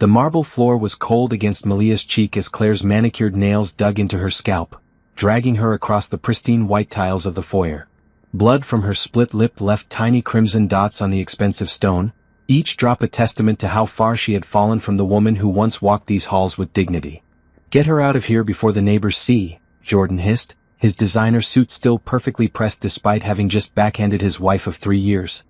The marble floor was cold against Malia's cheek as Claire's manicured nails dug into her scalp, dragging her across the pristine white tiles of the foyer. Blood from her split lip left tiny crimson dots on the expensive stone, each drop a testament to how far she had fallen from the woman who once walked these halls with dignity. "Get her out of here before the neighbors see," Jordan hissed, his designer suit still perfectly pressed despite having just backhanded his wife of 3 years.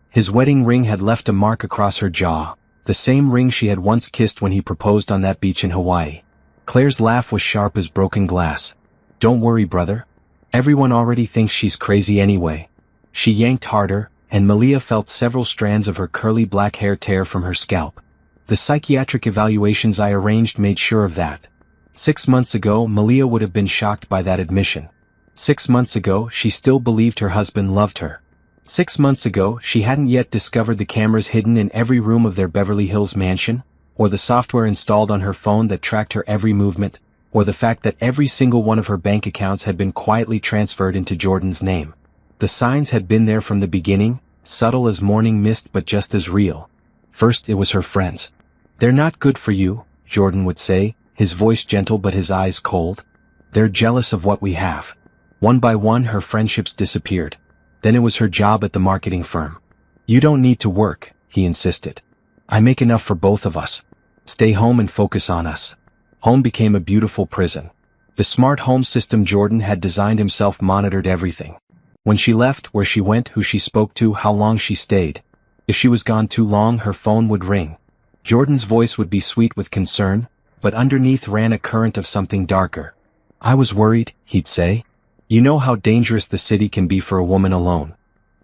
His wedding ring had left a mark across her jaw, the same ring she had once kissed when he proposed on that beach in Hawaii. Claire's laugh was sharp as broken glass. "Don't worry, brother. Everyone already thinks she's crazy anyway." She yanked harder, and Malia felt several strands of her curly black hair tear from her scalp. "The psychiatric evaluations I arranged made sure of that." 6 months ago, Malia would have been shocked by that admission. 6 months ago, she still believed her husband loved her. 6 months ago, she hadn't yet discovered the cameras hidden in every room of their Beverly Hills mansion, or the software installed on her phone that tracked her every movement, or the fact that every single one of her bank accounts had been quietly transferred into Jordan's name. The signs had been there from the beginning, subtle as morning mist but just as real. First it was her friends. "They're not good for you," Jordan would say, his voice gentle but his eyes cold. "They're jealous of what we have." One by one her friendships disappeared. Then it was her job at the marketing firm. "You don't need to work," he insisted. "I make enough for both of us. Stay home and focus on us." Home became a beautiful prison. The smart home system Jordan had designed himself monitored everything. When she left, where she went, who she spoke to, how long she stayed. If she was gone too long, her phone would ring. Jordan's voice would be sweet with concern, but underneath ran a current of something darker. "I was worried," he'd say. "You know how dangerous the city can be for a woman alone."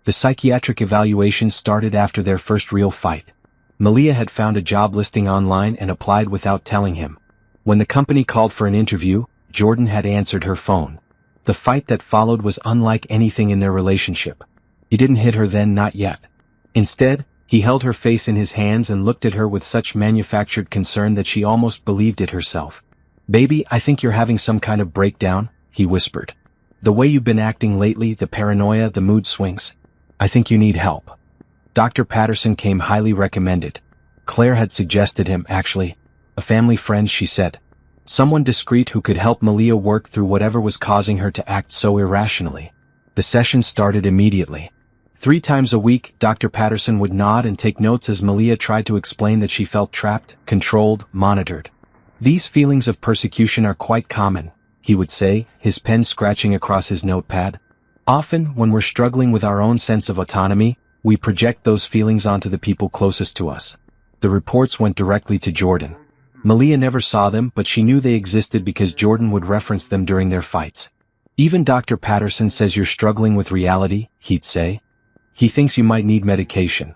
The psychiatric evaluation started after their first real fight. Malia had found a job listing online and applied without telling him. When the company called for an interview, Jordan had answered her phone. The fight that followed was unlike anything in their relationship. He didn't hit her then, not yet. Instead, he held her face in his hands and looked at her with such manufactured concern that she almost believed it herself. "Baby, I think you're having some kind of breakdown," he whispered. "The way you've been acting lately, the paranoia, the mood swings. I think you need help." Dr. Patterson came highly recommended. Claire had suggested him, actually. "A family friend," she said. "Someone discreet who could help Malia work through whatever was causing her to act so irrationally." The session started immediately. 3 times a week, Dr. Patterson would nod and take notes as Malia tried to explain that she felt trapped, controlled, monitored. "These feelings of persecution are quite common," he would say, his pen scratching across his notepad. "Often, when we're struggling with our own sense of autonomy, we project those feelings onto the people closest to us." The reports went directly to Jordan. Malia never saw them, but she knew they existed because Jordan would reference them during their fights. "Even Dr. Patterson says you're struggling with reality," he'd say. "He thinks you might need medication."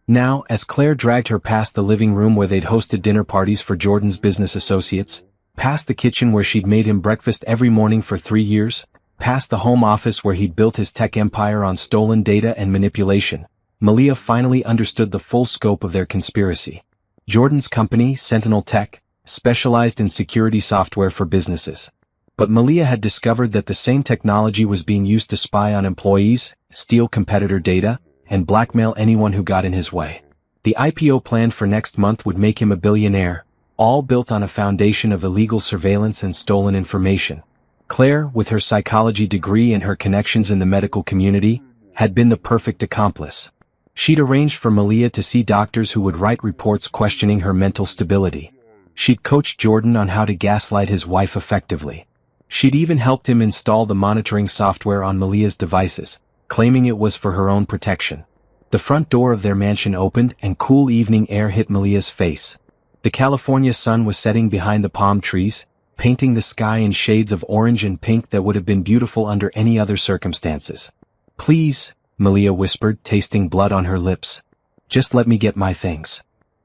Now, as Claire dragged her past the living room where they'd hosted dinner parties for Jordan's business associates, past the kitchen where she'd made him breakfast every morning for 3 years, past the home office where he'd built his tech empire on stolen data and manipulation, Malia finally understood the full scope of their conspiracy. Jordan's company, Sentinel Tech, specialized in security software for businesses. But Malia had discovered that the same technology was being used to spy on employees, steal competitor data, and blackmail anyone who got in his way. The IPO planned for next month would make him a billionaire, all built on a foundation of illegal surveillance and stolen information. Claire, with her psychology degree and her connections in the medical community, had been the perfect accomplice. She'd arranged for Malia to see doctors who would write reports questioning her mental stability. She'd coached Jordan on how to gaslight his wife effectively. She'd even helped him install the monitoring software on Malia's devices, claiming it was for her own protection. The front door of their mansion opened and cool evening air hit Malia's face. The California sun was setting behind the palm trees, painting the sky in shades of orange and pink that would have been beautiful under any other circumstances. "Please," Malia whispered, tasting blood on her lips. "Just let me get my things."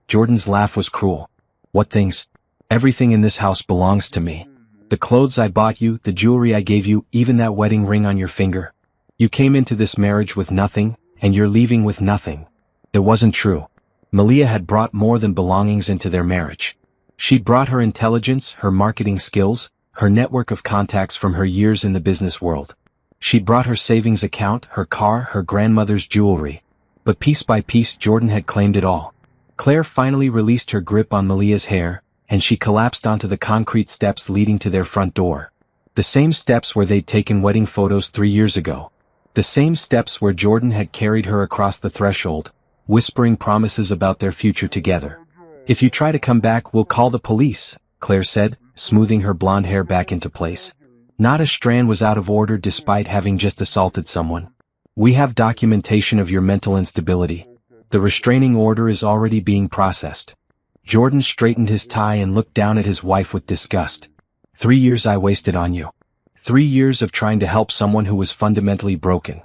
Jordan's laugh was cruel. "What things? Everything in this house belongs to me. The clothes I bought you, the jewelry I gave you, even that wedding ring on your finger. You came into this marriage with nothing, and you're leaving with nothing." It wasn't true. Malia had brought more than belongings into their marriage. She'd brought her intelligence, her marketing skills, her network of contacts from her years in the business world. She'd brought her savings account, her car, her grandmother's jewelry. But piece by piece Jordan had claimed it all. Claire finally released her grip on Malia's hair, and she collapsed onto the concrete steps leading to their front door. The same steps where they'd taken wedding photos 3 years ago. The same steps where Jordan had carried her across the threshold, whispering promises about their future together. "If you try to come back, we'll call the police," Claire said, smoothing her blonde hair back into place. Not a strand was out of order despite having just assaulted someone. "We have documentation of your mental instability. The restraining order is already being processed." Jordan straightened his tie and looked down at his wife with disgust. 3 years I wasted on you. 3 years of trying to help someone who was fundamentally broken.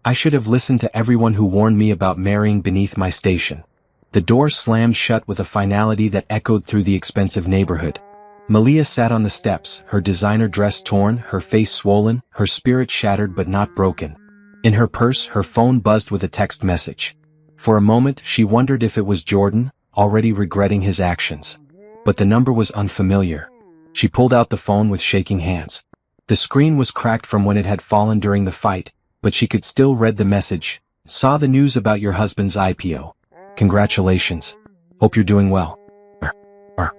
I should have listened to everyone who warned me about marrying beneath my station. The door slammed shut with a finality that echoed through the expensive neighborhood. Malia sat on the steps, her designer dress torn, her face swollen, her spirit shattered but not broken. In her purse, her phone buzzed with a text message. For a moment, she wondered if it was Jordan, already regretting his actions. But the number was unfamiliar. She pulled out the phone with shaking hands. The screen was cracked from when it had fallen during the fight, but she could still read the message. "Saw the news about your husband's IPO. Congratulations. Hope you're doing well.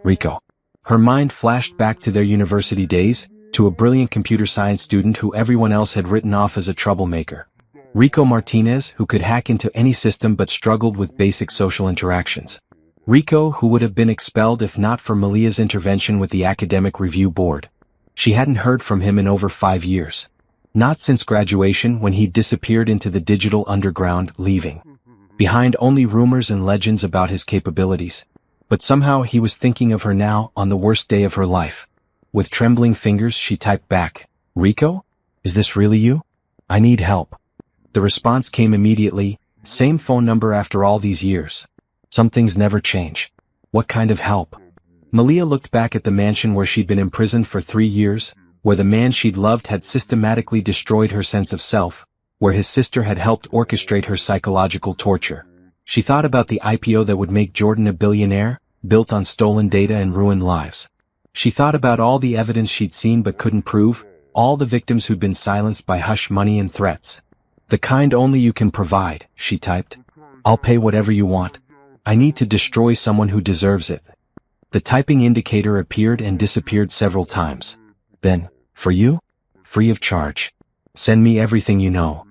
Rico." Her mind flashed back to their university days, to a brilliant computer science student who everyone else had written off as a troublemaker. Rico Martinez, who could hack into any system but struggled with basic social interactions. Rico, who would have been expelled if not for Malia's intervention with the academic review board. She hadn't heard from him in over 5 years. Not since graduation, when he disappeared into the digital underground, leaving behind only rumors and legends about his capabilities. But somehow he was thinking of her now, on the worst day of her life. With trembling fingers she typed back, "Rico? Is this really you? I need help." The response came immediately, "Same phone number after all these years. Some things never change. What kind of help?" Malia looked back at the mansion where she'd been imprisoned for 3 years, where the man she'd loved had systematically destroyed her sense of self, where his sister had helped orchestrate her psychological torture. She thought about the IPO that would make Jordan a billionaire, built on stolen data and ruined lives. She thought about all the evidence she'd seen but couldn't prove, all the victims who'd been silenced by hush money and threats. "The kind only you can provide," she typed. "I'll pay whatever you want. I need to destroy someone who deserves it." The typing indicator appeared and disappeared several times. Then, "For you? Free of charge. Send me everything you know."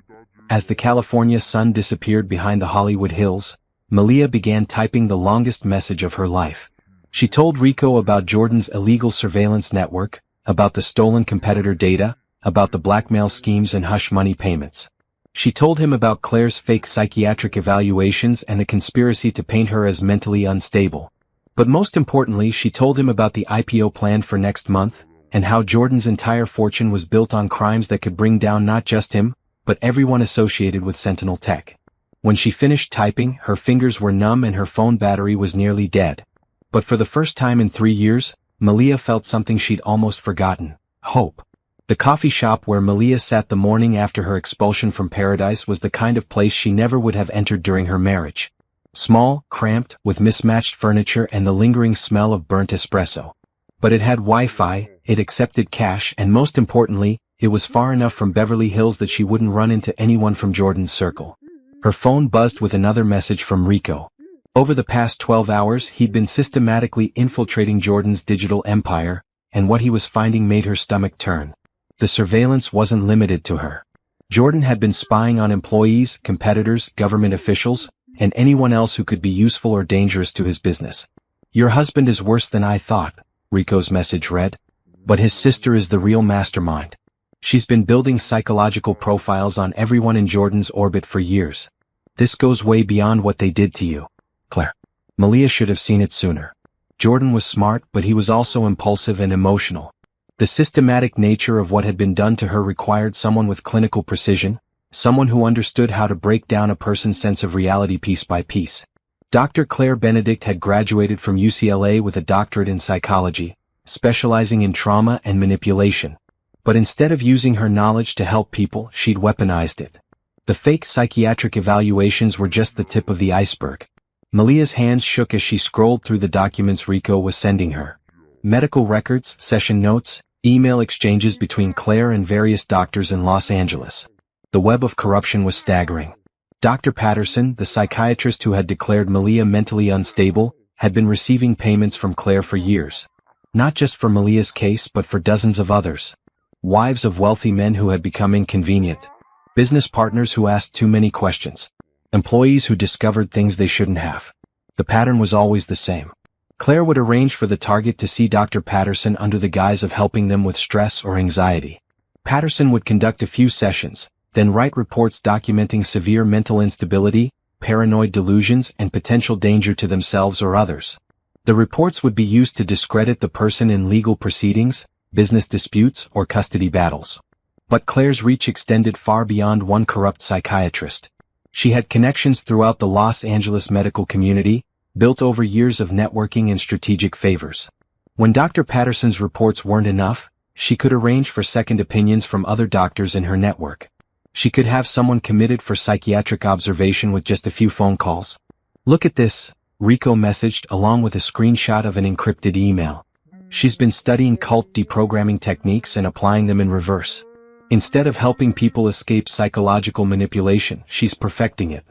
As the California sun disappeared behind the Hollywood hills, Malia began typing the longest message of her life. She told Rico about Jordan's illegal surveillance network, about the stolen competitor data, about the blackmail schemes and hush money payments. She told him about Claire's fake psychiatric evaluations and the conspiracy to paint her as mentally unstable. But most importantly, she told him about the IPO plan for next month, and how Jordan's entire fortune was built on crimes that could bring down not just him, but everyone associated with Sentinel Tech. When she finished typing, her fingers were numb and her phone battery was nearly dead. But for the first time in 3 years, Malia felt something she'd almost forgotten: hope. The coffee shop where Malia sat the morning after her expulsion from Paradise was the kind of place she never would have entered during her marriage. Small, cramped, with mismatched furniture and the lingering smell of burnt espresso. But it had Wi-Fi, it accepted cash, and most importantly, it was far enough from Beverly Hills that she wouldn't run into anyone from Jordan's circle. Her phone buzzed with another message from Rico. Over the past 12 hours, he'd been systematically infiltrating Jordan's digital empire, and what he was finding made her stomach turn. The surveillance wasn't limited to her. Jordan had been spying on employees, competitors, government officials, and anyone else who could be useful or dangerous to his business. "Your husband is worse than I thought," Rico's message read. "But his sister is the real mastermind. She's been building psychological profiles on everyone in Jordan's orbit for years. This goes way beyond what they did to you, Claire." Malia should have seen it sooner. Jordan was smart, but he was also impulsive and emotional. The systematic nature of what had been done to her required someone with clinical precision, someone who understood how to break down a person's sense of reality piece by piece. Dr. Claire Benedict had graduated from UCLA with a doctorate in psychology, specializing in trauma and manipulation. But instead of using her knowledge to help people, she'd weaponized it. The fake psychiatric evaluations were just the tip of the iceberg. Malia's hands shook as she scrolled through the documents Rico was sending her. Medical records, session notes, email exchanges between Claire and various doctors in Los Angeles. The web of corruption was staggering. Dr. Patterson, the psychiatrist who had declared Malia mentally unstable, had been receiving payments from Claire for years. Not just for Malia's case but for dozens of others. Wives of wealthy men who had become inconvenient. Business partners who asked too many questions. Employees who discovered things they shouldn't have. The pattern was always the same. Claire would arrange for the target to see Dr. Patterson under the guise of helping them with stress or anxiety. Patterson would conduct a few sessions, then write reports documenting severe mental instability, paranoid delusions, and potential danger to themselves or others. The reports would be used to discredit the person in legal proceedings, business disputes, or custody battles. But Claire's reach extended far beyond one corrupt psychiatrist. She had connections throughout the Los Angeles medical community, built over years of networking and strategic favors. When Dr. Patterson's reports weren't enough, she could arrange for second opinions from other doctors in her network. She could have someone committed for psychiatric observation with just a few phone calls. "Look at this," Rico messaged along with a screenshot of an encrypted email. She's been studying cult deprogramming techniques and applying them in reverse. Instead of helping people escape psychological manipulation, she's perfecting it.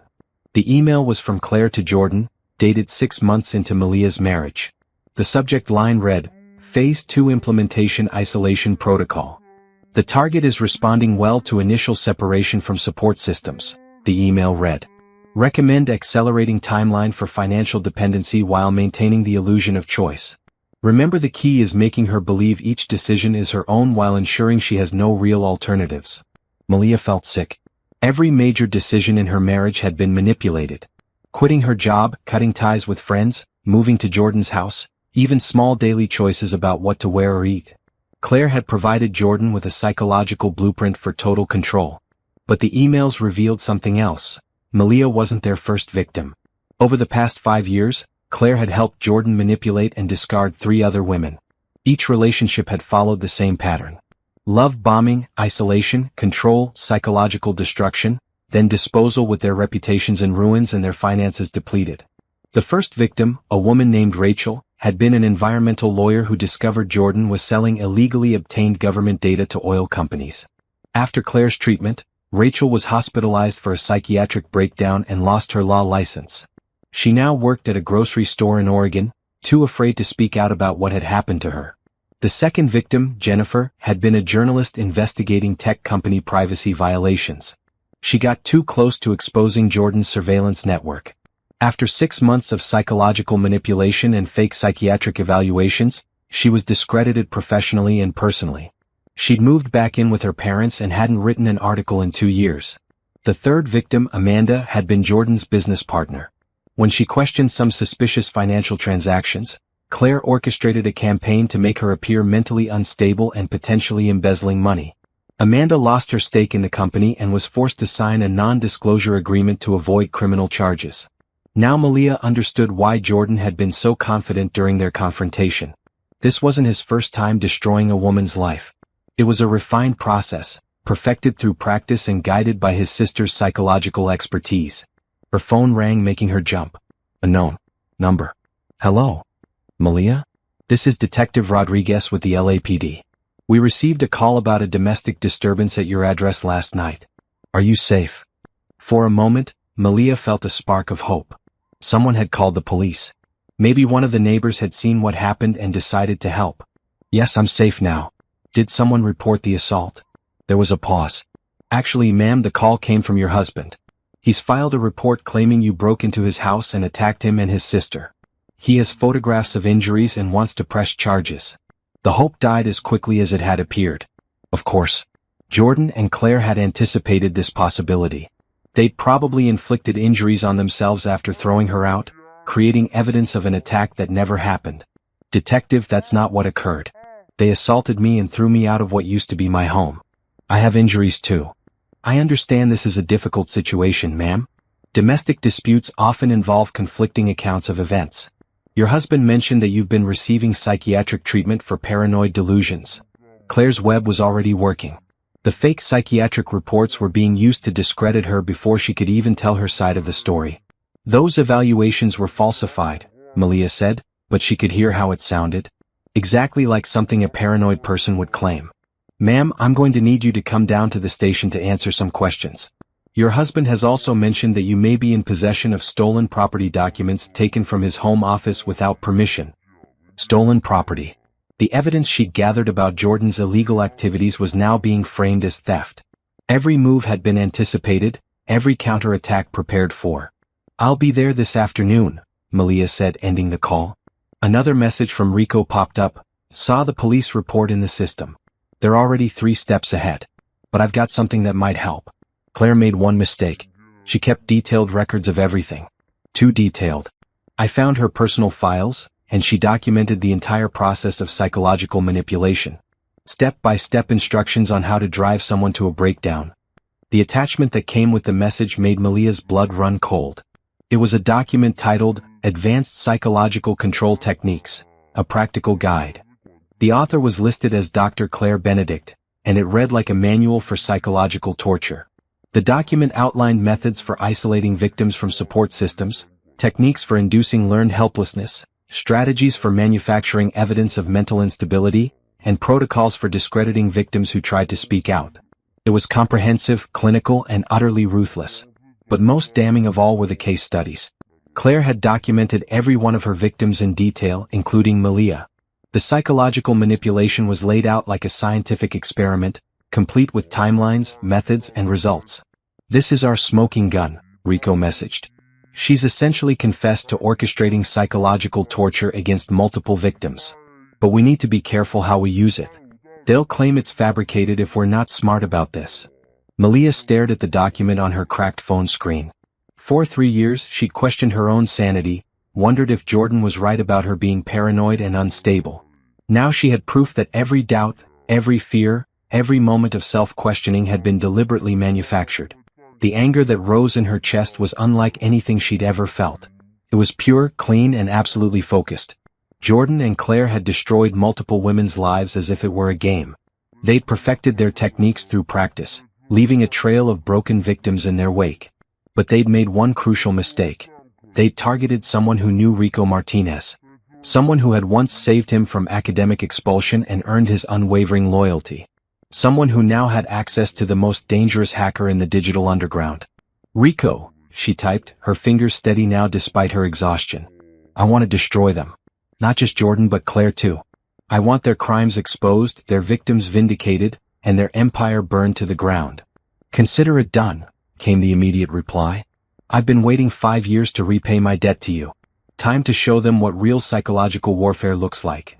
The email was from Claire to Jordan, dated 6 months into Malia's marriage. The subject line read, Phase 2 Implementation Isolation Protocol. The target is responding well to initial separation from support systems, the email read. Recommend accelerating timeline for financial dependency while maintaining the illusion of choice. Remember, the key is making her believe each decision is her own while ensuring she has no real alternatives. Malia felt sick. Every major decision in her marriage had been manipulated. Quitting her job, cutting ties with friends, moving to Jordan's house, even small daily choices about what to wear or eat. Claire had provided Jordan with a psychological blueprint for total control. But the emails revealed something else. Malia wasn't their first victim. Over the past 5 years, Claire had helped Jordan manipulate and discard 3 other women. Each relationship had followed the same pattern. Love bombing, isolation, control, psychological destruction, then disposal with their reputations in ruins and their finances depleted. The first victim, a woman named Rachel, had been an environmental lawyer who discovered Jordan was selling illegally obtained government data to oil companies. After Claire's treatment, Rachel was hospitalized for a psychiatric breakdown and lost her law license. She now worked at a grocery store in Oregon, too afraid to speak out about what had happened to her. The second victim, Jennifer, had been a journalist investigating tech company privacy violations. She got too close to exposing Jordan's surveillance network. After 6 months of psychological manipulation and fake psychiatric evaluations, she was discredited professionally and personally. She'd moved back in with her parents and hadn't written an article in 2 years. The third victim, Amanda, had been Jordan's business partner. When she questioned some suspicious financial transactions, Claire orchestrated a campaign to make her appear mentally unstable and potentially embezzling money. Amanda lost her stake in the company and was forced to sign a non-disclosure agreement to avoid criminal charges. Now Malia understood why Jordan had been so confident during their confrontation. This wasn't his first time destroying a woman's life. It was a refined process, perfected through practice and guided by his sister's psychological expertise. Her phone rang, making her jump. A known number. Hello? Malia? This is Detective Rodriguez with the LAPD. We received a call about a domestic disturbance at your address last night. Are you safe? For a moment, Malia felt a spark of hope. Someone had called the police. Maybe one of the neighbors had seen what happened and decided to help. Yes, I'm safe now. Did someone report the assault? There was a pause. Actually, ma'am, the call came from your husband. He's filed a report claiming you broke into his house and attacked him and his sister. He has photographs of injuries and wants to press charges. The hope died as quickly as it had appeared. Of course, Jordan and Claire had anticipated this possibility. They'd probably inflicted injuries on themselves after throwing her out, creating evidence of an attack that never happened. Detective, that's not what occurred. They assaulted me and threw me out of what used to be my home. I have injuries too. I understand this is a difficult situation, ma'am. Domestic disputes often involve conflicting accounts of events. Your husband mentioned that you've been receiving psychiatric treatment for paranoid delusions. Claire's web was already working. The fake psychiatric reports were being used to discredit her before she could even tell her side of the story. Those evaluations were falsified, Malia said, but she could hear how it sounded. Exactly like something a paranoid person would claim. Ma'am, I'm going to need you to come down to the station to answer some questions. Your husband has also mentioned that you may be in possession of stolen property documents taken from his home office without permission. Stolen property. The evidence she'd gathered about Jordan's illegal activities was now being framed as theft. Every move had been anticipated, every counterattack prepared for. I'll be there this afternoon, Malia said, ending the call. Another message from Rico popped up. Saw the police report in the system. They're already 3 steps ahead. But I've got something that might help. Claire made one mistake. She kept detailed records of everything. Too detailed. I found her personal files, and she documented the entire process of psychological manipulation. Step-by-step instructions on how to drive someone to a breakdown. The attachment that came with the message made Malia's blood run cold. It was a document titled, Advanced Psychological Control Techniques, a Practical Guide. The author was listed as Dr. Claire Benedict, and it read like a manual for psychological torture. The document outlined methods for isolating victims from support systems, techniques for inducing learned helplessness, strategies for manufacturing evidence of mental instability, and protocols for discrediting victims who tried to speak out. It was comprehensive, clinical, and utterly ruthless. But most damning of all were the case studies. Claire had documented every one of her victims in detail, including Malia. The psychological manipulation was laid out like a scientific experiment, complete with timelines, methods, and results. This is our smoking gun, Rico messaged. She's essentially confessed to orchestrating psychological torture against multiple victims. But we need to be careful how we use it. They'll claim it's fabricated if we're not smart about this. Malia stared at the document on her cracked phone screen. For 3 years, she'd questioned her own sanity, wondered if Jordan was right about her being paranoid and unstable. Now she had proof that every doubt, every fear, every moment of self-questioning had been deliberately manufactured. The anger that rose in her chest was unlike anything she'd ever felt. It was pure, clean, and absolutely focused. Jordan and Claire had destroyed multiple women's lives as if it were a game. They'd perfected their techniques through practice, leaving a trail of broken victims in their wake. But they'd made one crucial mistake. They'd targeted someone who knew Rico Martinez. Someone who had once saved him from academic expulsion and earned his unwavering loyalty. Someone who now had access to the most dangerous hacker in the digital underground. Rico, she typed, her fingers steady now despite her exhaustion. I want to destroy them. Not just Jordan but Claire too. I want their crimes exposed, their victims vindicated, and their empire burned to the ground. Consider it done, came the immediate reply. I've been waiting 5 years to repay my debt to you. Time to show them what real psychological warfare looks like.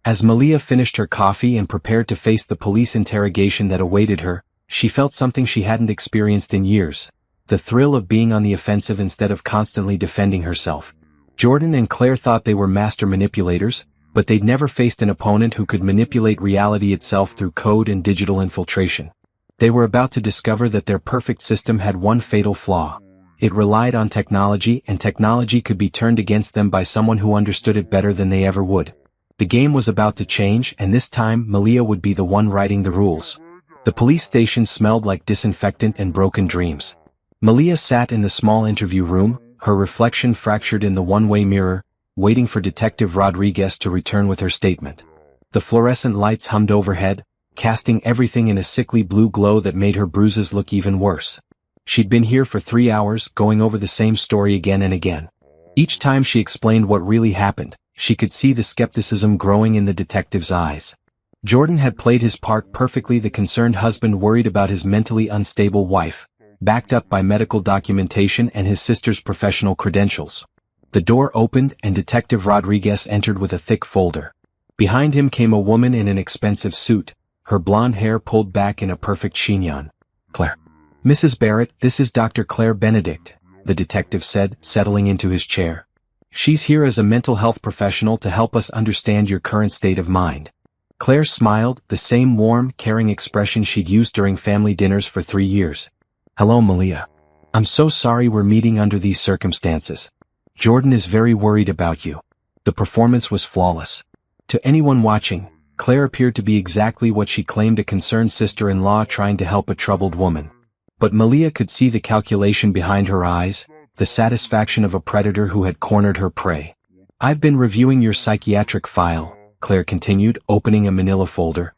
As Malia finished her coffee and prepared to face the police interrogation that awaited her, she felt something she hadn't experienced in years. The thrill of being on the offensive instead of constantly defending herself. Jordan and Claire thought they were master manipulators, but they'd never faced an opponent who could manipulate reality itself through code and digital infiltration. They were about to discover that their perfect system had one fatal flaw. It relied on technology, and technology could be turned against them by someone who understood it better than they ever would. The game was about to change, and this time Malia would be the one writing the rules. The police station smelled like disinfectant and broken dreams. Malia sat in the small interview room, her reflection fractured in the one-way mirror, waiting for Detective Rodriguez to return with her statement. The fluorescent lights hummed overhead, casting everything in a sickly blue glow that made her bruises look even worse. She'd been here for 3 hours, going over the same story again and again. Each time she explained what really happened, she could see the skepticism growing in the detective's eyes. Jordan had played his part perfectly, the concerned husband worried about his mentally unstable wife, backed up by medical documentation and his sister's professional credentials. The door opened and Detective Rodriguez entered with a thick folder. Behind him came a woman in an expensive suit, her blonde hair pulled back in a perfect chignon. Claire. Mrs. Barrett, this is Dr. Claire Benedict, the detective said, settling into his chair. She's here as a mental health professional to help us understand your current state of mind. Claire smiled, the same warm, caring expression she'd used during family dinners for 3 years. Hello, Malia. I'm so sorry we're meeting under these circumstances. Jordan is very worried about you. The performance was flawless. To anyone watching, Claire appeared to be exactly what she claimed, a concerned sister-in-law trying to help a troubled woman. But Malia could see the calculation behind her eyes, the satisfaction of a predator who had cornered her prey. I've been reviewing your psychiatric file, Claire continued, opening a manila folder.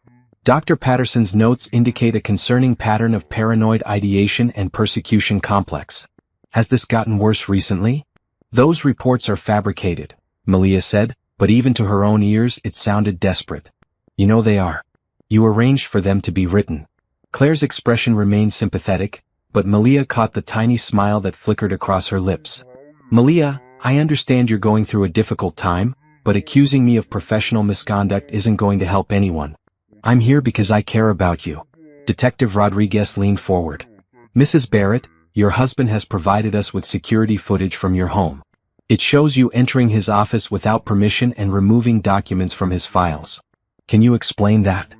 Dr. Patterson's notes indicate a concerning pattern of paranoid ideation and persecution complex. Has this gotten worse recently? Those reports are fabricated, Malia said, but even to her own ears it sounded desperate. You know they are. You arranged for them to be written. Claire's expression remained sympathetic, but Malia caught the tiny smile that flickered across her lips. Malia, I understand you're going through a difficult time, but accusing me of professional misconduct isn't going to help anyone. I'm here because I care about you. Detective Rodriguez leaned forward. Mrs. Barrett, your husband has provided us with security footage from your home. It shows you entering his office without permission and removing documents from his files. Can you explain that?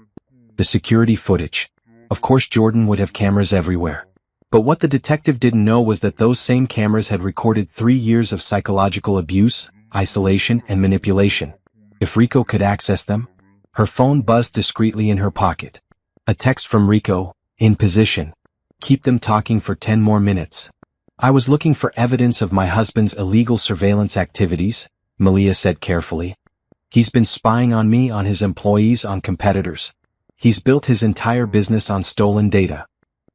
The security footage. Of course Jordan would have cameras everywhere. But what the detective didn't know was that those same cameras had recorded 3 years of psychological abuse, isolation, and manipulation. If Rico could access them? Her phone buzzed discreetly in her pocket. A text from Rico, in position. Keep them talking for 10 more minutes. I was looking for evidence of my husband's illegal surveillance activities, Malia said carefully. He's been spying on me, on his employees, on competitors. He's built his entire business on stolen data.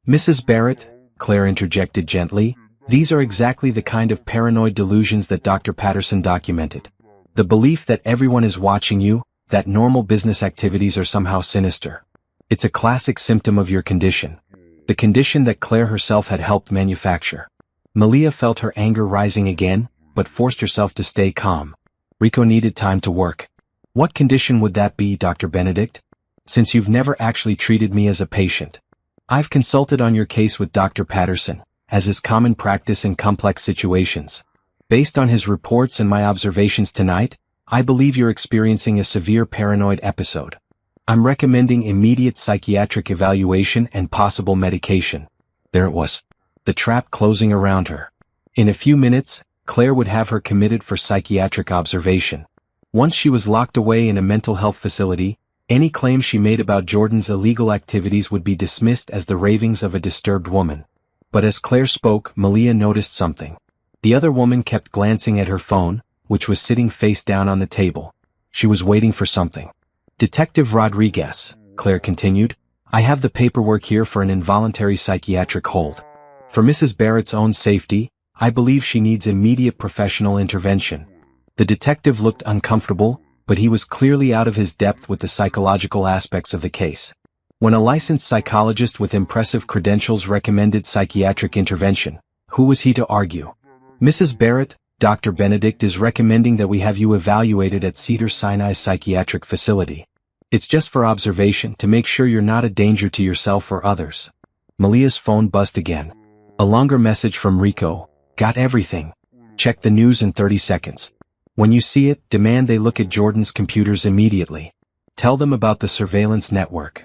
Mrs. Barrett, Claire interjected gently, these are exactly the kind of paranoid delusions that Dr. Patterson documented. The belief that everyone is watching you, that normal business activities are somehow sinister. It's a classic symptom of your condition. The condition that Claire herself had helped manufacture. Malia felt her anger rising again, but forced herself to stay calm. Rico needed time to work. What condition would that be, Dr. Benedict? Since you've never actually treated me as a patient. I've consulted on your case with Dr. Patterson, as is common practice in complex situations. Based on his reports and my observations tonight, I believe you're experiencing a severe paranoid episode. I'm recommending immediate psychiatric evaluation and possible medication. There it was. The trap closing around her. In a few minutes, Claire would have her committed for psychiatric observation. Once she was locked away in a mental health facility, any claim she made about Jordan's illegal activities would be dismissed as the ravings of a disturbed woman. But as Claire spoke, Malia noticed something. The other woman kept glancing at her phone, which was sitting face down on the table. She was waiting for something. Detective Rodriguez, Claire continued, I have the paperwork here for an involuntary psychiatric hold. For Mrs. Barrett's own safety, I believe she needs immediate professional intervention. The detective looked uncomfortable, but he was clearly out of his depth with the psychological aspects of the case. When a licensed psychologist with impressive credentials recommended psychiatric intervention, who was he to argue? Mrs. Barrett, Dr. Benedict is recommending that we have you evaluated at Cedars-Sinai Psychiatric Facility. It's just for observation to make sure you're not a danger to yourself or others. Malia's phone buzzed again. A longer message from Rico. Got everything. Check the news in 30 seconds. When you see it, demand they look at Jordan's computers immediately. Tell them about the surveillance network.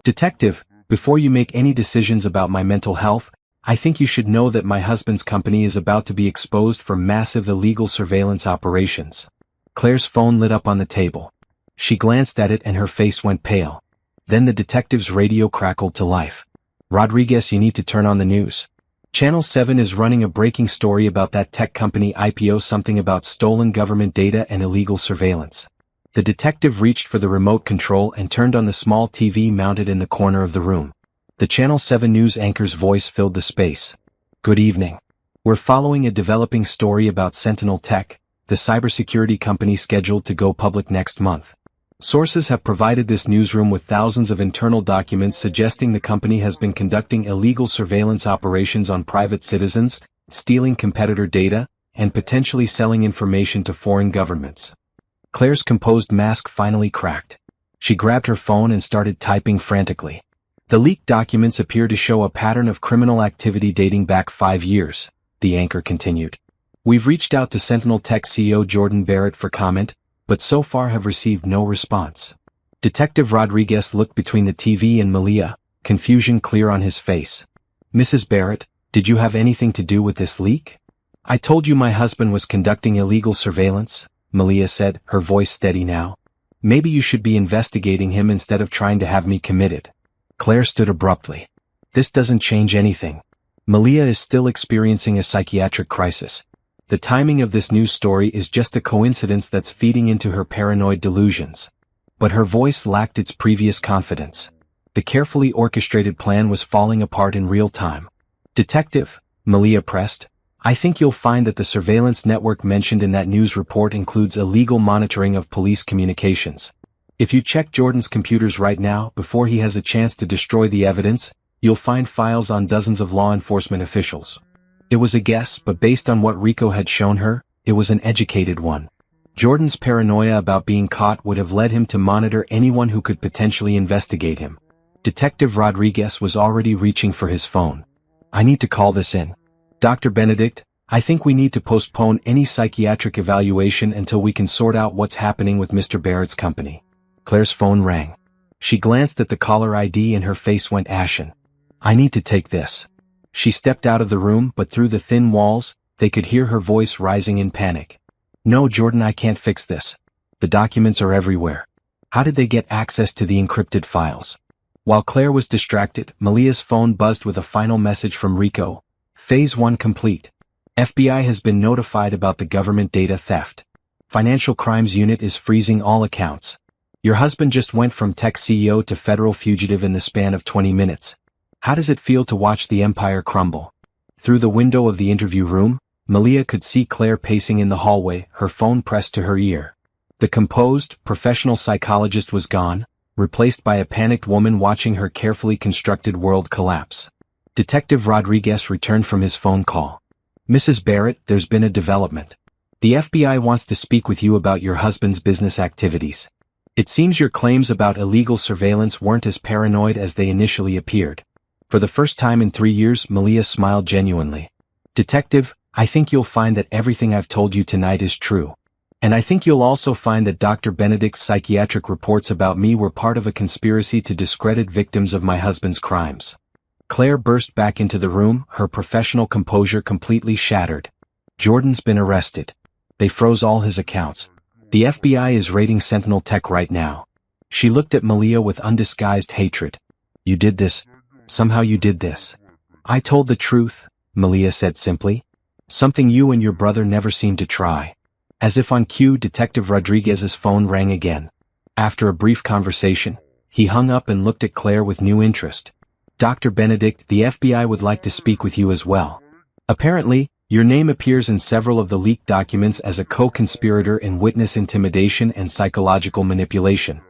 Detective, before you make any decisions about my mental health, I think you should know that my husband's company is about to be exposed for massive illegal surveillance operations. Claire's phone lit up on the table. She glanced at it and her face went pale. Then the detective's radio crackled to life. Rodriguez, you need to turn on the news. Channel 7 is running a breaking story about that tech company IPO, something about stolen government data and illegal surveillance. The detective reached for the remote control and turned on the small TV mounted in the corner of the room. The Channel 7 news anchor's voice filled the space. Good evening. We're following a developing story about Sentinel Tech, the cybersecurity company scheduled to go public next month. Sources have provided this newsroom with thousands of internal documents suggesting the company has been conducting illegal surveillance operations on private citizens, stealing competitor data, and potentially selling information to foreign governments. Claire's composed mask finally cracked. She grabbed her phone and started typing frantically. The leaked documents appear to show a pattern of criminal activity dating back 5 years, the anchor continued. We've reached out to Sentinel Tech CEO Jordan Barrett for comment, but so far have received no response. Detective Rodriguez looked between the TV and Malia, confusion clear on his face. Mrs. Barrett, did you have anything to do with this leak? I told you my husband was conducting illegal surveillance, Malia said, her voice steady now. Maybe you should be investigating him instead of trying to have me committed. Claire stood abruptly. This doesn't change anything. Malia is still experiencing a psychiatric crisis. The timing of this news story is just a coincidence that's feeding into her paranoid delusions. But her voice lacked its previous confidence. The carefully orchestrated plan was falling apart in real time. "Detective," Malia pressed, "I think you'll find that the surveillance network mentioned in that news report includes illegal monitoring of police communications. If you check Jordan's computers right now, before he has a chance to destroy the evidence, you'll find files on dozens of law enforcement officials." It was a guess, but based on what Rico had shown her, it was an educated one. Jordan's paranoia about being caught would have led him to monitor anyone who could potentially investigate him. Detective Rodriguez was already reaching for his phone. "I need to call this in. Dr. Benedict, I think we need to postpone any psychiatric evaluation until we can sort out what's happening with Mr. Barrett's company." Claire's phone rang. She glanced at the caller ID and her face went ashen. "I need to take this." She stepped out of the room, but through the thin walls, they could hear her voice rising in panic. "No, Jordan, I can't fix this. The documents are everywhere. How did they get access to the encrypted files?" While Claire was distracted, Malia's phone buzzed with a final message from Rico. "Phase 1 complete. FBI has been notified about the government data theft. Financial Crimes Unit is freezing all accounts. Your husband just went from tech CEO to federal fugitive in the span of 20 minutes. How does it feel to watch the empire crumble?" Through the window of the interview room, Malia could see Claire pacing in the hallway, her phone pressed to her ear. The composed, professional psychologist was gone, replaced by a panicked woman watching her carefully constructed world collapse. Detective Rodriguez returned from his phone call. "Mrs. Barrett, there's been a development. The FBI wants to speak with you about your husband's business activities. It seems your claims about illegal surveillance weren't as paranoid as they initially appeared." For the first time in 3 years, Malia smiled genuinely. "Detective, I think you'll find that everything I've told you tonight is true. And I think you'll also find that Dr. Benedict's psychiatric reports about me were part of a conspiracy to discredit victims of my husband's crimes." Claire burst back into the room, her professional composure completely shattered. "Jordan's been arrested. They froze all his accounts. The FBI is raiding Sentinel Tech right now." She looked at Malia with undisguised hatred. "You did this. Somehow you did this." "I told the truth," Malia said simply. "Something you and your brother never seemed to try." As if on cue, Detective Rodriguez's phone rang again. After a brief conversation, he hung up and looked at Claire with new interest. "Dr. Benedict, the FBI would like to speak with you as well. Apparently, your name appears in several of the leaked documents as a co-conspirator in witness intimidation and psychological manipulation."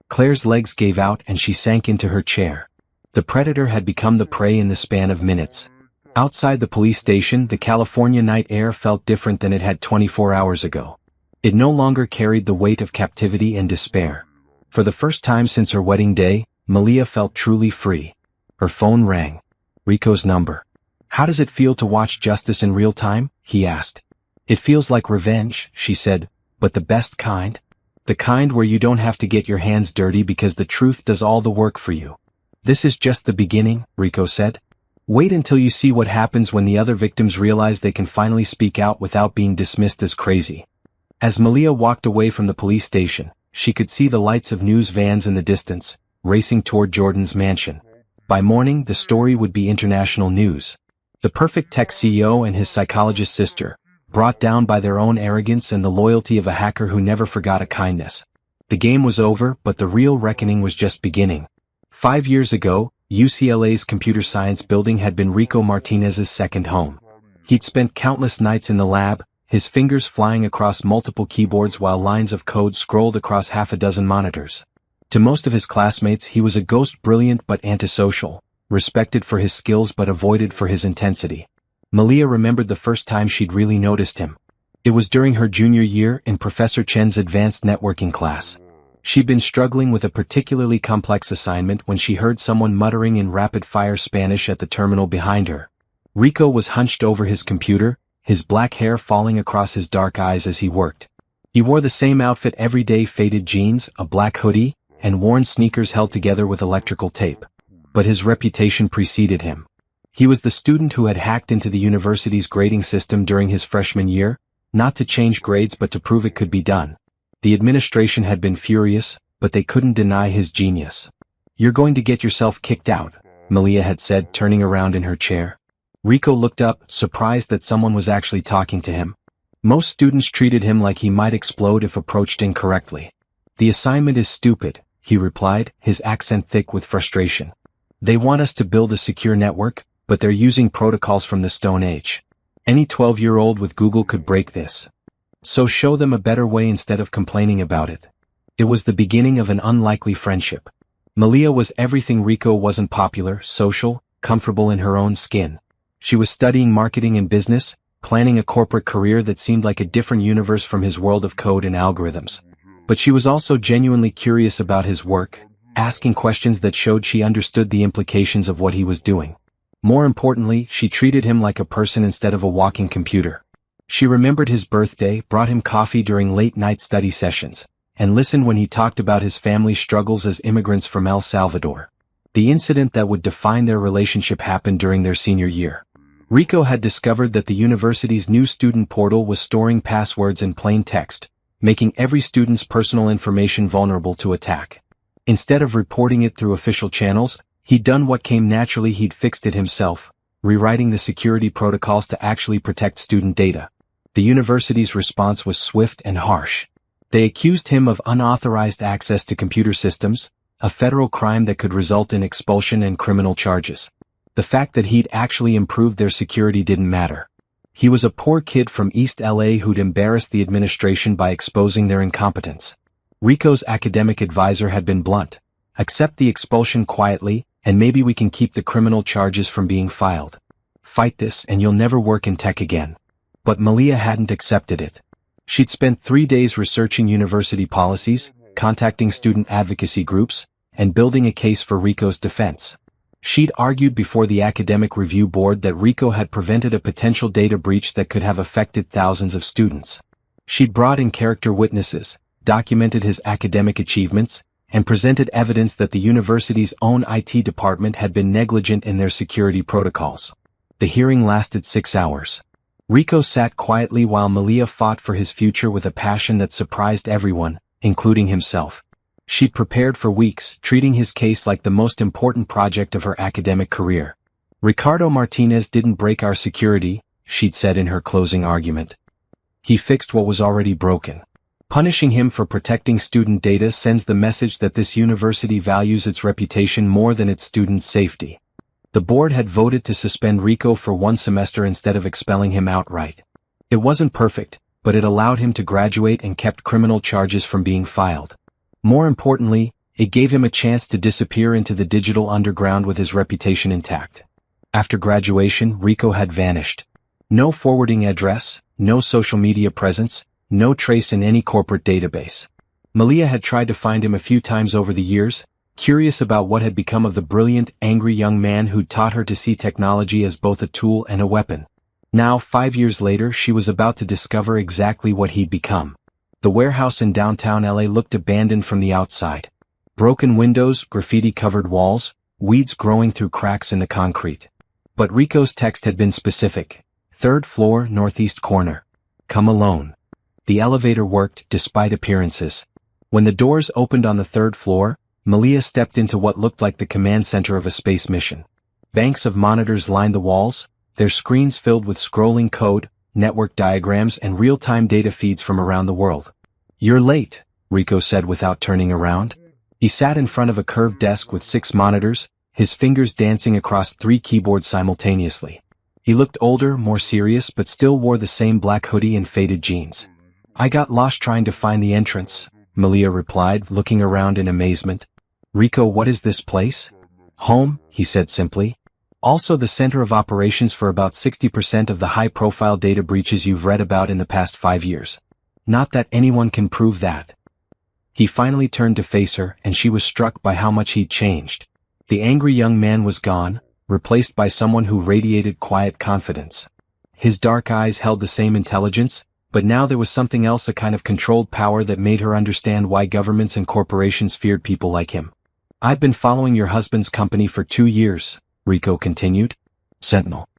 Claire's legs gave out and she sank into her chair. The predator had become the prey in the span of minutes. Outside the police station, the California night air felt different than it had 24 hours ago. It no longer carried the weight of captivity and despair. For the first time since her wedding day, Malia felt truly free. Her phone rang. Rico's number. "How does it feel to watch justice in real time?" he asked. "It feels like revenge," she said, "but the best kind. The kind where you don't have to get your hands dirty because the truth does all the work for you." "This is just the beginning," Rico said. "Wait until you see what happens when the other victims realize they can finally speak out without being dismissed as crazy." As Malia walked away from the police station, she could see the lights of news vans in the distance, racing toward Jordan's mansion. By morning, the story would be international news. The perfect tech CEO and his psychologist sister, brought down by their own arrogance and the loyalty of a hacker who never forgot a kindness. The game was over, but the real reckoning was just beginning. 5 years ago, UCLA's computer science building had been Rico Martinez's second home. He'd spent countless nights in the lab, his fingers flying across multiple keyboards while lines of code scrolled across half a dozen monitors. To most of his classmates, he was a ghost, brilliant but antisocial, respected for his skills but avoided for his intensity. Malia remembered the first time she'd really noticed him. It was during her junior year in Professor Chen's advanced networking class. She'd been struggling with a particularly complex assignment when she heard someone muttering in rapid-fire Spanish at the terminal behind her. Rico was hunched over his computer, his black hair falling across his dark eyes as he worked. He wore the same outfit every day: faded jeans, a black hoodie, and worn sneakers held together with electrical tape. But his reputation preceded him. He was the student who had hacked into the university's grading system during his freshman year, not to change grades but to prove it could be done. The administration had been furious, but they couldn't deny his genius. "You're going to get yourself kicked out," Malia had said, turning around in her chair. Rico looked up, surprised that someone was actually talking to him. Most students treated him like he might explode if approached incorrectly. The assignment is stupid, he replied, his accent thick with frustration. They want us to build a secure network, but they're using protocols from the Stone Age. Any 12-year-old with Google could break this. So show them a better way instead of complaining about it. It was the beginning of an unlikely friendship. Malia was everything Rico wasn't: popular, social, comfortable in her own skin. She was studying marketing and business, planning a corporate career that seemed like a different universe from his world of code and algorithms. But she was also genuinely curious about his work, asking questions that showed she understood the implications of what he was doing. More importantly, she treated him like a person instead of a walking computer. She remembered his birthday, brought him coffee during late-night study sessions, and listened when he talked about his family's struggles as immigrants from El Salvador. The incident that would define their relationship happened during their senior year. Rico had discovered that the university's new student portal was storing passwords in plain text, making every student's personal information vulnerable to attack. Instead of reporting it through official channels, he'd done what came naturally: he'd fixed it himself, rewriting the security protocols to actually protect student data. The university's response was swift and harsh. They accused him of unauthorized access to computer systems, a federal crime that could result in expulsion and criminal charges. The fact that he'd actually improved their security didn't matter. He was a poor kid from East LA who'd embarrassed the administration by exposing their incompetence. Rico's academic advisor had been blunt: accept the expulsion quietly, and maybe we can keep the criminal charges from being filed. Fight this and you'll never work in tech again. But Malia hadn't accepted it. She'd spent 3 days researching university policies, contacting student advocacy groups, and building a case for Rico's defense. She'd argued before the Academic Review Board that Rico had prevented a potential data breach that could have affected thousands of students. She'd brought in character witnesses, documented his academic achievements, and presented evidence that the university's own IT department had been negligent in their security protocols. The hearing lasted 6 hours. Rico sat quietly while Malia fought for his future with a passion that surprised everyone, including himself. She'd prepared for weeks, treating his case like the most important project of her academic career. Ricardo Martinez didn't break our security, she'd said in her closing argument. He fixed what was already broken. Punishing him for protecting student data sends the message that this university values its reputation more than its students' safety. The board had voted to suspend Rico for 1 semester instead of expelling him outright. It wasn't perfect, but it allowed him to graduate and kept criminal charges from being filed. More importantly, it gave him a chance to disappear into the digital underground with his reputation intact. After graduation, Rico had vanished. No forwarding address, no social media presence, no trace in any corporate database. Malia had tried to find him a few times over the years, curious about what had become of the brilliant, angry young man who'd taught her to see technology as both a tool and a weapon. Now, 5 years later, she was about to discover exactly what he'd become. The warehouse in downtown LA looked abandoned from the outside. Broken windows, graffiti-covered walls, weeds growing through cracks in the concrete. But Rico's text had been specific. 3rd floor, northeast corner. Come alone. The elevator worked, despite appearances. When the doors opened on the 3rd floor, Malia stepped into what looked like the command center of a space mission. Banks of monitors lined the walls, their screens filled with scrolling code, network diagrams, and real-time data feeds from around the world. You're late, Rico said without turning around. He sat in front of a curved desk with 6 monitors, his fingers dancing across 3 keyboards simultaneously. He looked older, more serious, but still wore the same black hoodie and faded jeans. I got lost trying to find the entrance, Malia replied, looking around in amazement. Rico, what is this place? Home, he said simply. Also the center of operations for about 60% of the high-profile data breaches you've read about in the past 5 years. Not that anyone can prove that. He finally turned to face her, and she was struck by how much he'd changed. The angry young man was gone, replaced by someone who radiated quiet confidence. His dark eyes held the same intelligence, but now there was something else, a kind of controlled power that made her understand why governments and corporations feared people like him. I've been following your husband's company for 2 years, Rico continued. Sentinel.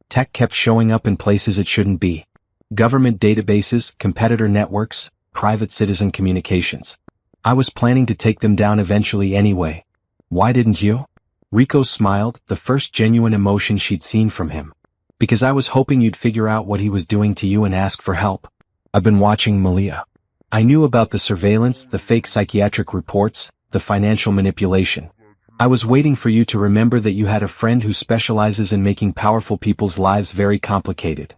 Tech kept showing up in places it shouldn't be. Government databases, competitor networks, private citizen communications. I was planning to take them down eventually anyway. Why didn't you? Rico smiled, the first genuine emotion she'd seen from him. Because I was hoping you'd figure out what he was doing to you and ask for help. I've been watching Malia. I knew about the surveillance, the fake psychiatric reports, the financial manipulation. I was waiting for you to remember that you had a friend who specializes in making powerful people's lives very complicated.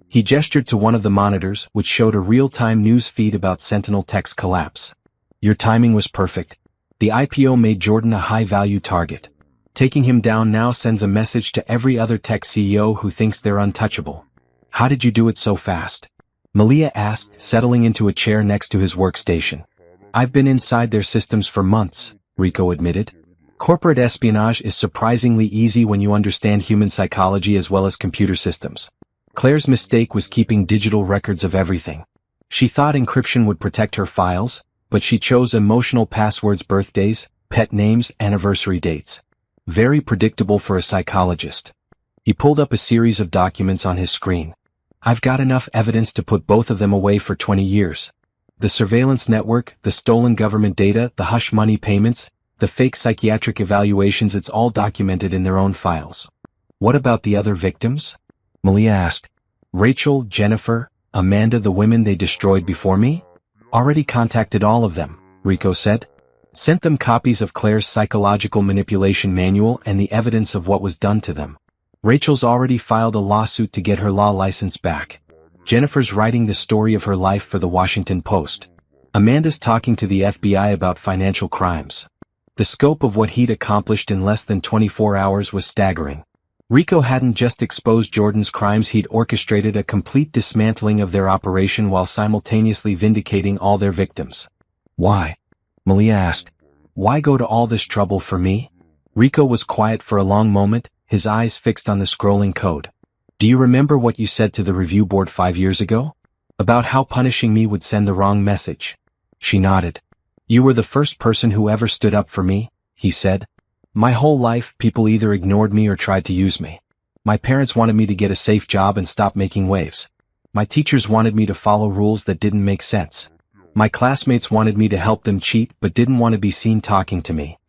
He gestured to one of the monitors, which showed a real-time news feed about Sentinel Tech's collapse. Your timing was perfect. The IPO made Jordan a high-value target. Taking him down now sends a message to every other tech CEO who thinks they're untouchable. How did you do it so fast? Malia asked, settling into a chair next to his workstation. I've been inside their systems for months, Rico admitted. Corporate espionage is surprisingly easy when you understand human psychology as well as computer systems. Claire's mistake was keeping digital records of everything. She thought encryption would protect her files, but she chose emotional passwords, birthdays, pet names, anniversary dates. Very predictable for a psychologist. He pulled up a series of documents on his screen. I've got enough evidence to put both of them away for 20 years. The surveillance network, the stolen government data, the hush money payments, the fake psychiatric evaluations, it's all documented in their own files. What about the other victims? Malia asked. Rachel, Jennifer, Amanda, the women they destroyed before me? Already contacted all of them, Rico said. Sent them copies of Claire's psychological manipulation manual and the evidence of what was done to them. Rachel's already filed a lawsuit to get her law license back. Jennifer's writing the story of her life for the Washington Post. Amanda's talking to the FBI about financial crimes. The scope of what he'd accomplished in less than 24 hours was staggering. Rico hadn't just exposed Jordan's crimes, he'd orchestrated a complete dismantling of their operation while simultaneously vindicating all their victims. Why? Malia asked. Why go to all this trouble for me? Rico was quiet for a long moment, his eyes fixed on the scrolling code. Do you remember what you said to the review board 5 years ago? About how punishing me would send the wrong message. She nodded. You were the first person who ever stood up for me, he said. My whole life, people either ignored me or tried to use me. My parents wanted me to get a safe job and stop making waves. My teachers wanted me to follow rules that didn't make sense. My classmates wanted me to help them cheat but didn't want to be seen talking to me.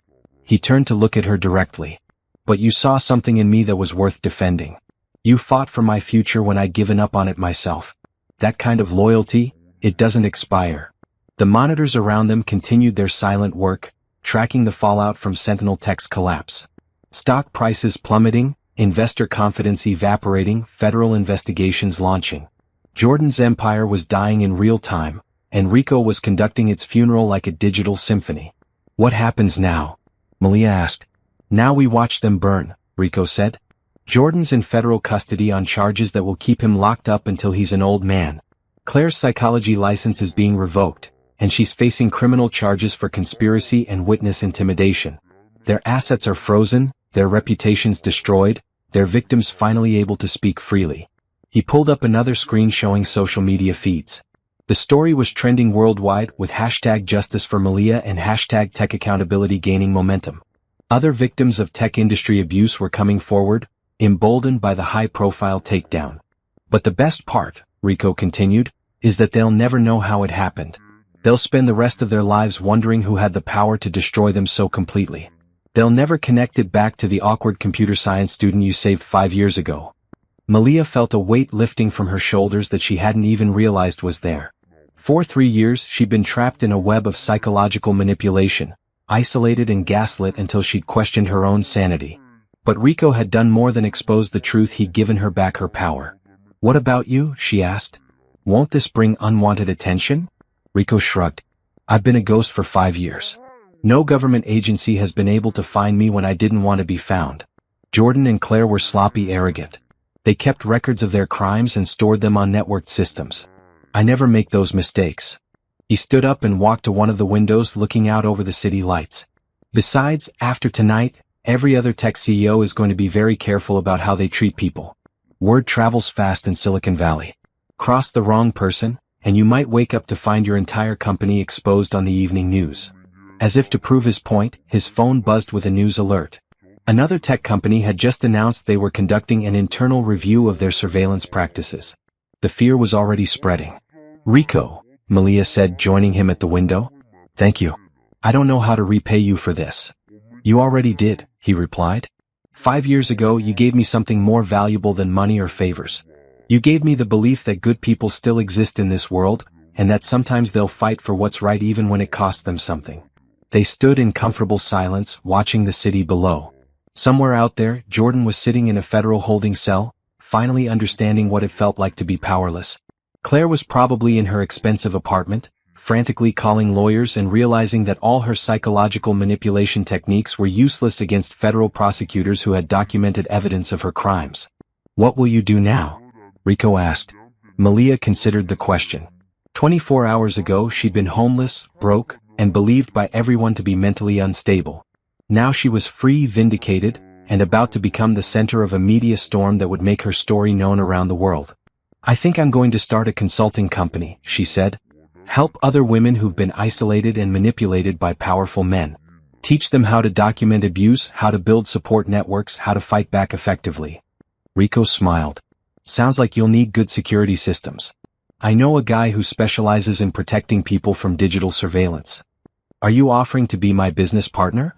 He turned to look at her directly. But you saw something in me that was worth defending. You fought for my future when I'd given up on it myself. That kind of loyalty, it doesn't expire. The monitors around them continued their silent work, tracking the fallout from Sentinel Tech's collapse. Stock prices plummeting, investor confidence evaporating, federal investigations launching. Jordan's empire was dying in real time, and Rico was conducting its funeral like a digital symphony. What happens now? Malia asked. Now we watch them burn, Rico said. Jordan's in federal custody on charges that will keep him locked up until he's an old man. Claire's psychology license is being revoked, and she's facing criminal charges for conspiracy and witness intimidation. Their assets are frozen, their reputations destroyed, their victims finally able to speak freely. He pulled up another screen showing social media feeds. The story was trending worldwide with hashtag Justice for Malia and hashtag Tech Accountability gaining momentum. Other victims of tech industry abuse were coming forward, emboldened by the high-profile takedown. But the best part, Rico continued, is that they'll never know how it happened. They'll spend the rest of their lives wondering who had the power to destroy them so completely. They'll never connect it back to the awkward computer science student you saved 5 years ago. Malia felt a weight lifting from her shoulders that she hadn't even realized was there. For 3 years, she'd been trapped in a web of psychological manipulation, isolated and gaslit until she'd questioned her own sanity. But Rico had done more than expose the truth, he'd given her back her power. What about you? She asked. Won't this bring unwanted attention? Rico shrugged. I've been a ghost for 5 years. No government agency has been able to find me when I didn't want to be found. Jordan and Claire were sloppy, arrogant. They kept records of their crimes and stored them on networked systems. I never make those mistakes. He stood up and walked to one of the windows looking out over the city lights. Besides, after tonight, every other tech CEO is going to be very careful about how they treat people. Word travels fast in Silicon Valley. Cross the wrong person, and you might wake up to find your entire company exposed on the evening news. As if to prove his point, his phone buzzed with a news alert. Another tech company had just announced they were conducting an internal review of their surveillance practices. The fear was already spreading. Rico, Malia said, joining him at the window. Thank you. I don't know how to repay you for this. You already did, he replied. 5 years ago you gave me something more valuable than money or favors. You gave me the belief that good people still exist in this world, and that sometimes they'll fight for what's right even when it costs them something. They stood in comfortable silence, watching the city below. Somewhere out there, Jordan was sitting in a federal holding cell, finally understanding what it felt like to be powerless. Claire was probably in her expensive apartment, frantically calling lawyers and realizing that all her psychological manipulation techniques were useless against federal prosecutors who had documented evidence of her crimes. "What will you do now?" Rico asked. Malia considered the question. 24 hours ago she'd been homeless, broke, and believed by everyone to be mentally unstable. Now she was free, vindicated, and about to become the center of a media storm that would make her story known around the world. "I think I'm going to start a consulting company," she said. "Help other women who've been isolated and manipulated by powerful men. Teach them how to document abuse, how to build support networks, how to fight back effectively." Rico smiled. "Sounds like you'll need good security systems. I know a guy who specializes in protecting people from digital surveillance. Are you offering to be my business partner?"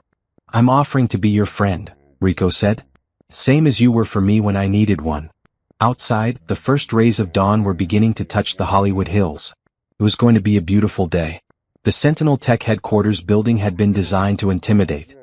"I'm offering to be your friend," Rico said. "Same as you were for me when I needed one." Outside, the first rays of dawn were beginning to touch the Hollywood Hills. It was going to be a beautiful day. The Sentinel Tech headquarters building had been designed to intimidate.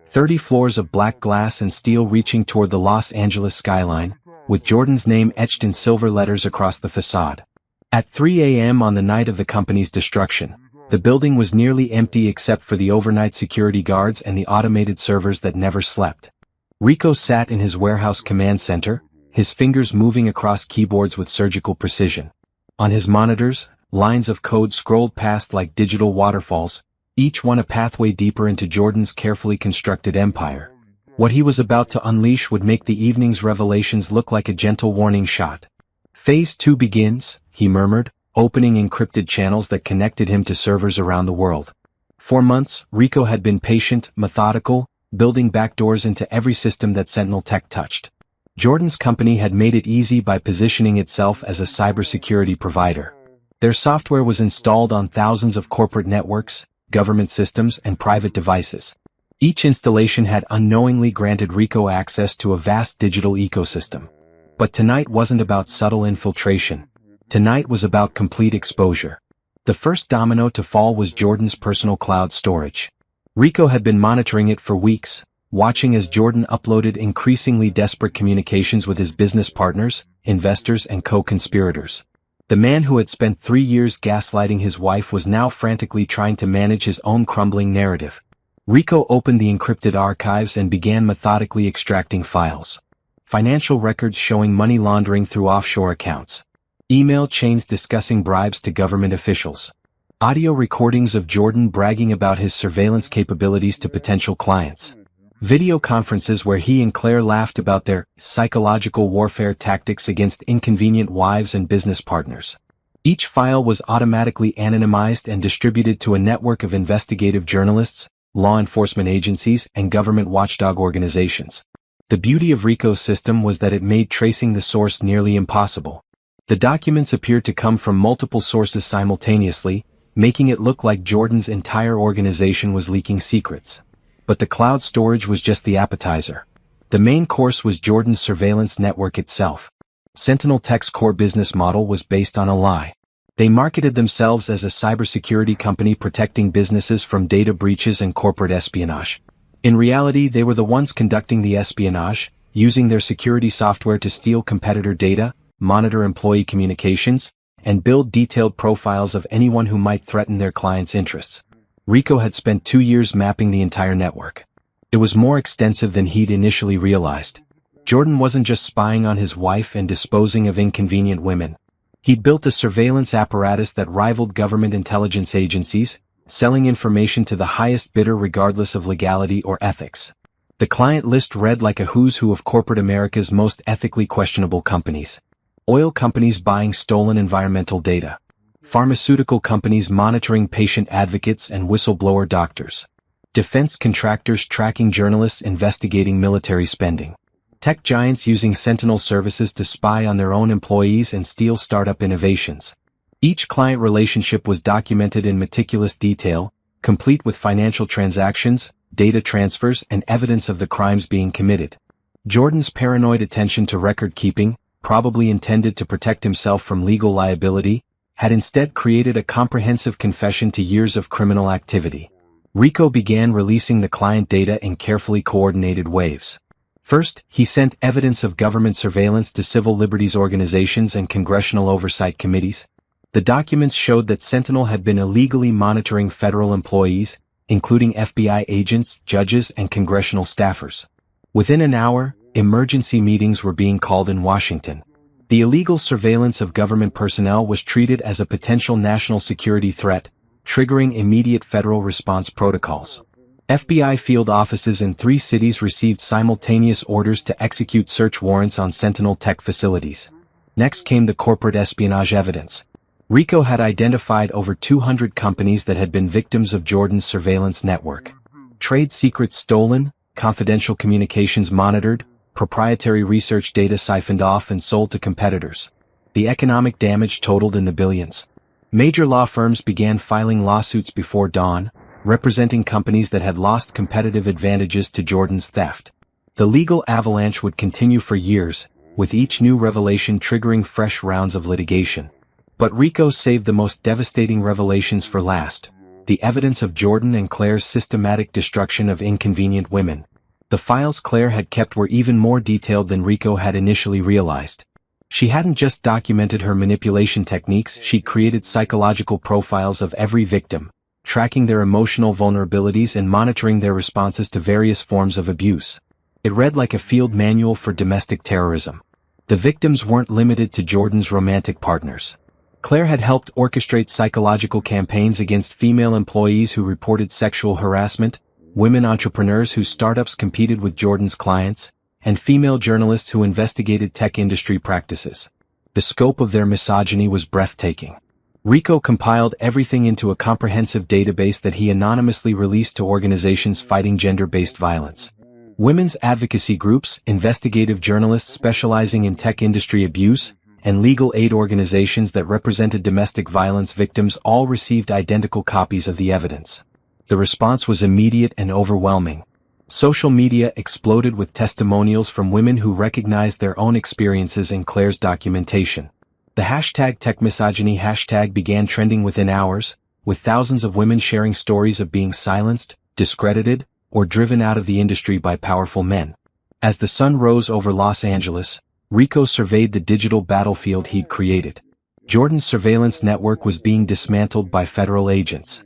30 floors of black glass and steel reaching toward the Los Angeles skyline, with Jordan's name etched in silver letters across the facade. At 3 a.m. on the night of the company's destruction, the building was nearly empty except for the overnight security guards and the automated servers that never slept. Rico sat in his warehouse command center, his fingers moving across keyboards with surgical precision. On his monitors, lines of code scrolled past like digital waterfalls, each one a pathway deeper into Jordan's carefully constructed empire. What he was about to unleash would make the evening's revelations look like a gentle warning shot. "Phase 2 begins," he murmured, opening encrypted channels that connected him to servers around the world. For months, Rico had been patient, methodical, building backdoors into every system that Sentinel Tech touched. Jordan's company had made it easy by positioning itself as a cybersecurity provider. Their software was installed on thousands of corporate networks, government systems, and private devices. Each installation had unknowingly granted Rico access to a vast digital ecosystem. But tonight wasn't about subtle infiltration. Tonight was about complete exposure. The first domino to fall was Jordan's personal cloud storage. Rico had been monitoring it for weeks, watching as Jordan uploaded increasingly desperate communications with his business partners, investors, and co-conspirators. The man who had spent 3 years gaslighting his wife was now frantically trying to manage his own crumbling narrative. Rico opened the encrypted archives and began methodically extracting files. Financial records showing money laundering through offshore accounts. Email chains discussing bribes to government officials. Audio recordings of Jordan bragging about his surveillance capabilities to potential clients. Video conferences where he and Claire laughed about their psychological warfare tactics against inconvenient wives and business partners. Each file was automatically anonymized and distributed to a network of investigative journalists, law enforcement agencies, and government watchdog organizations. The beauty of Rico's system was that it made tracing the source nearly impossible. The documents appeared to come from multiple sources simultaneously, making it look like Jordan's entire organization was leaking secrets. But the cloud storage was just the appetizer. The main course was Jordan's surveillance network itself. Sentinel Tech's core business model was based on a lie. They marketed themselves as a cybersecurity company protecting businesses from data breaches and corporate espionage. In reality, they were the ones conducting the espionage, using their security software to steal competitor data, monitor employee communications, and build detailed profiles of anyone who might threaten their clients' interests. Rico had spent 2 years mapping the entire network. It was more extensive than he'd initially realized. Jordan wasn't just spying on his wife and disposing of inconvenient women. He'd built a surveillance apparatus that rivaled government intelligence agencies, selling information to the highest bidder regardless of legality or ethics. The client list read like a who's who of corporate America's most ethically questionable companies. Oil companies buying stolen environmental data. Pharmaceutical companies monitoring patient advocates and whistleblower doctors. Defense contractors tracking journalists investigating military spending. Tech giants using Sentinel services to spy on their own employees and steal startup innovations. Each client relationship was documented in meticulous detail, complete with financial transactions, data transfers, and evidence of the crimes being committed. Jordan's paranoid attention to record keeping, probably intended to protect himself from legal liability, had instead created a comprehensive confession to years of criminal activity. Rico began releasing the client data in carefully coordinated waves. First, he sent evidence of government surveillance to civil liberties organizations and congressional oversight committees. The documents showed that Sentinel had been illegally monitoring federal employees, including FBI agents, judges, and congressional staffers. Within an hour, emergency meetings were being called in Washington. The illegal surveillance of government personnel was treated as a potential national security threat, triggering immediate federal response protocols. FBI field offices in 3 cities received simultaneous orders to execute search warrants on Sentinel Tech facilities. Next came the corporate espionage evidence. Rico had identified over 200 companies that had been victims of Jordan's surveillance network. Trade secrets stolen, confidential communications monitored, proprietary research data siphoned off and sold to competitors. The economic damage totaled in the billions. Major law firms began filing lawsuits before dawn, representing companies that had lost competitive advantages to Jordan's theft. The legal avalanche would continue for years, with each new revelation triggering fresh rounds of litigation. But Rico saved the most devastating revelations for last: the evidence of Jordan and Claire's systematic destruction of inconvenient women. The files Claire had kept were even more detailed than Rico had initially realized. She hadn't just documented her manipulation techniques, she created psychological profiles of every victim, tracking their emotional vulnerabilities and monitoring their responses to various forms of abuse. It read like a field manual for domestic terrorism. The victims weren't limited to Jordan's romantic partners. Claire had helped orchestrate psychological campaigns against female employees who reported sexual harassment, women entrepreneurs whose startups competed with Jordan's clients, and female journalists who investigated tech industry practices. The scope of their misogyny was breathtaking. Rico compiled everything into a comprehensive database that he anonymously released to organizations fighting gender-based violence. Women's advocacy groups, investigative journalists specializing in tech industry abuse, and legal aid organizations that represented domestic violence victims all received identical copies of the evidence. The response was immediate and overwhelming. Social media exploded with testimonials from women who recognized their own experiences in Claire's documentation. The hashtag #TechMisogyny hashtag began trending within hours, with thousands of women sharing stories of being silenced, discredited, or driven out of the industry by powerful men. As the sun rose over Los Angeles, Rico surveyed the digital battlefield he'd created. Jordan's surveillance network was being dismantled by federal agents.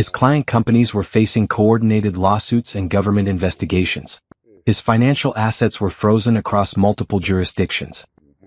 His client companies were facing coordinated lawsuits and government investigations. His financial assets were frozen across multiple jurisdictions.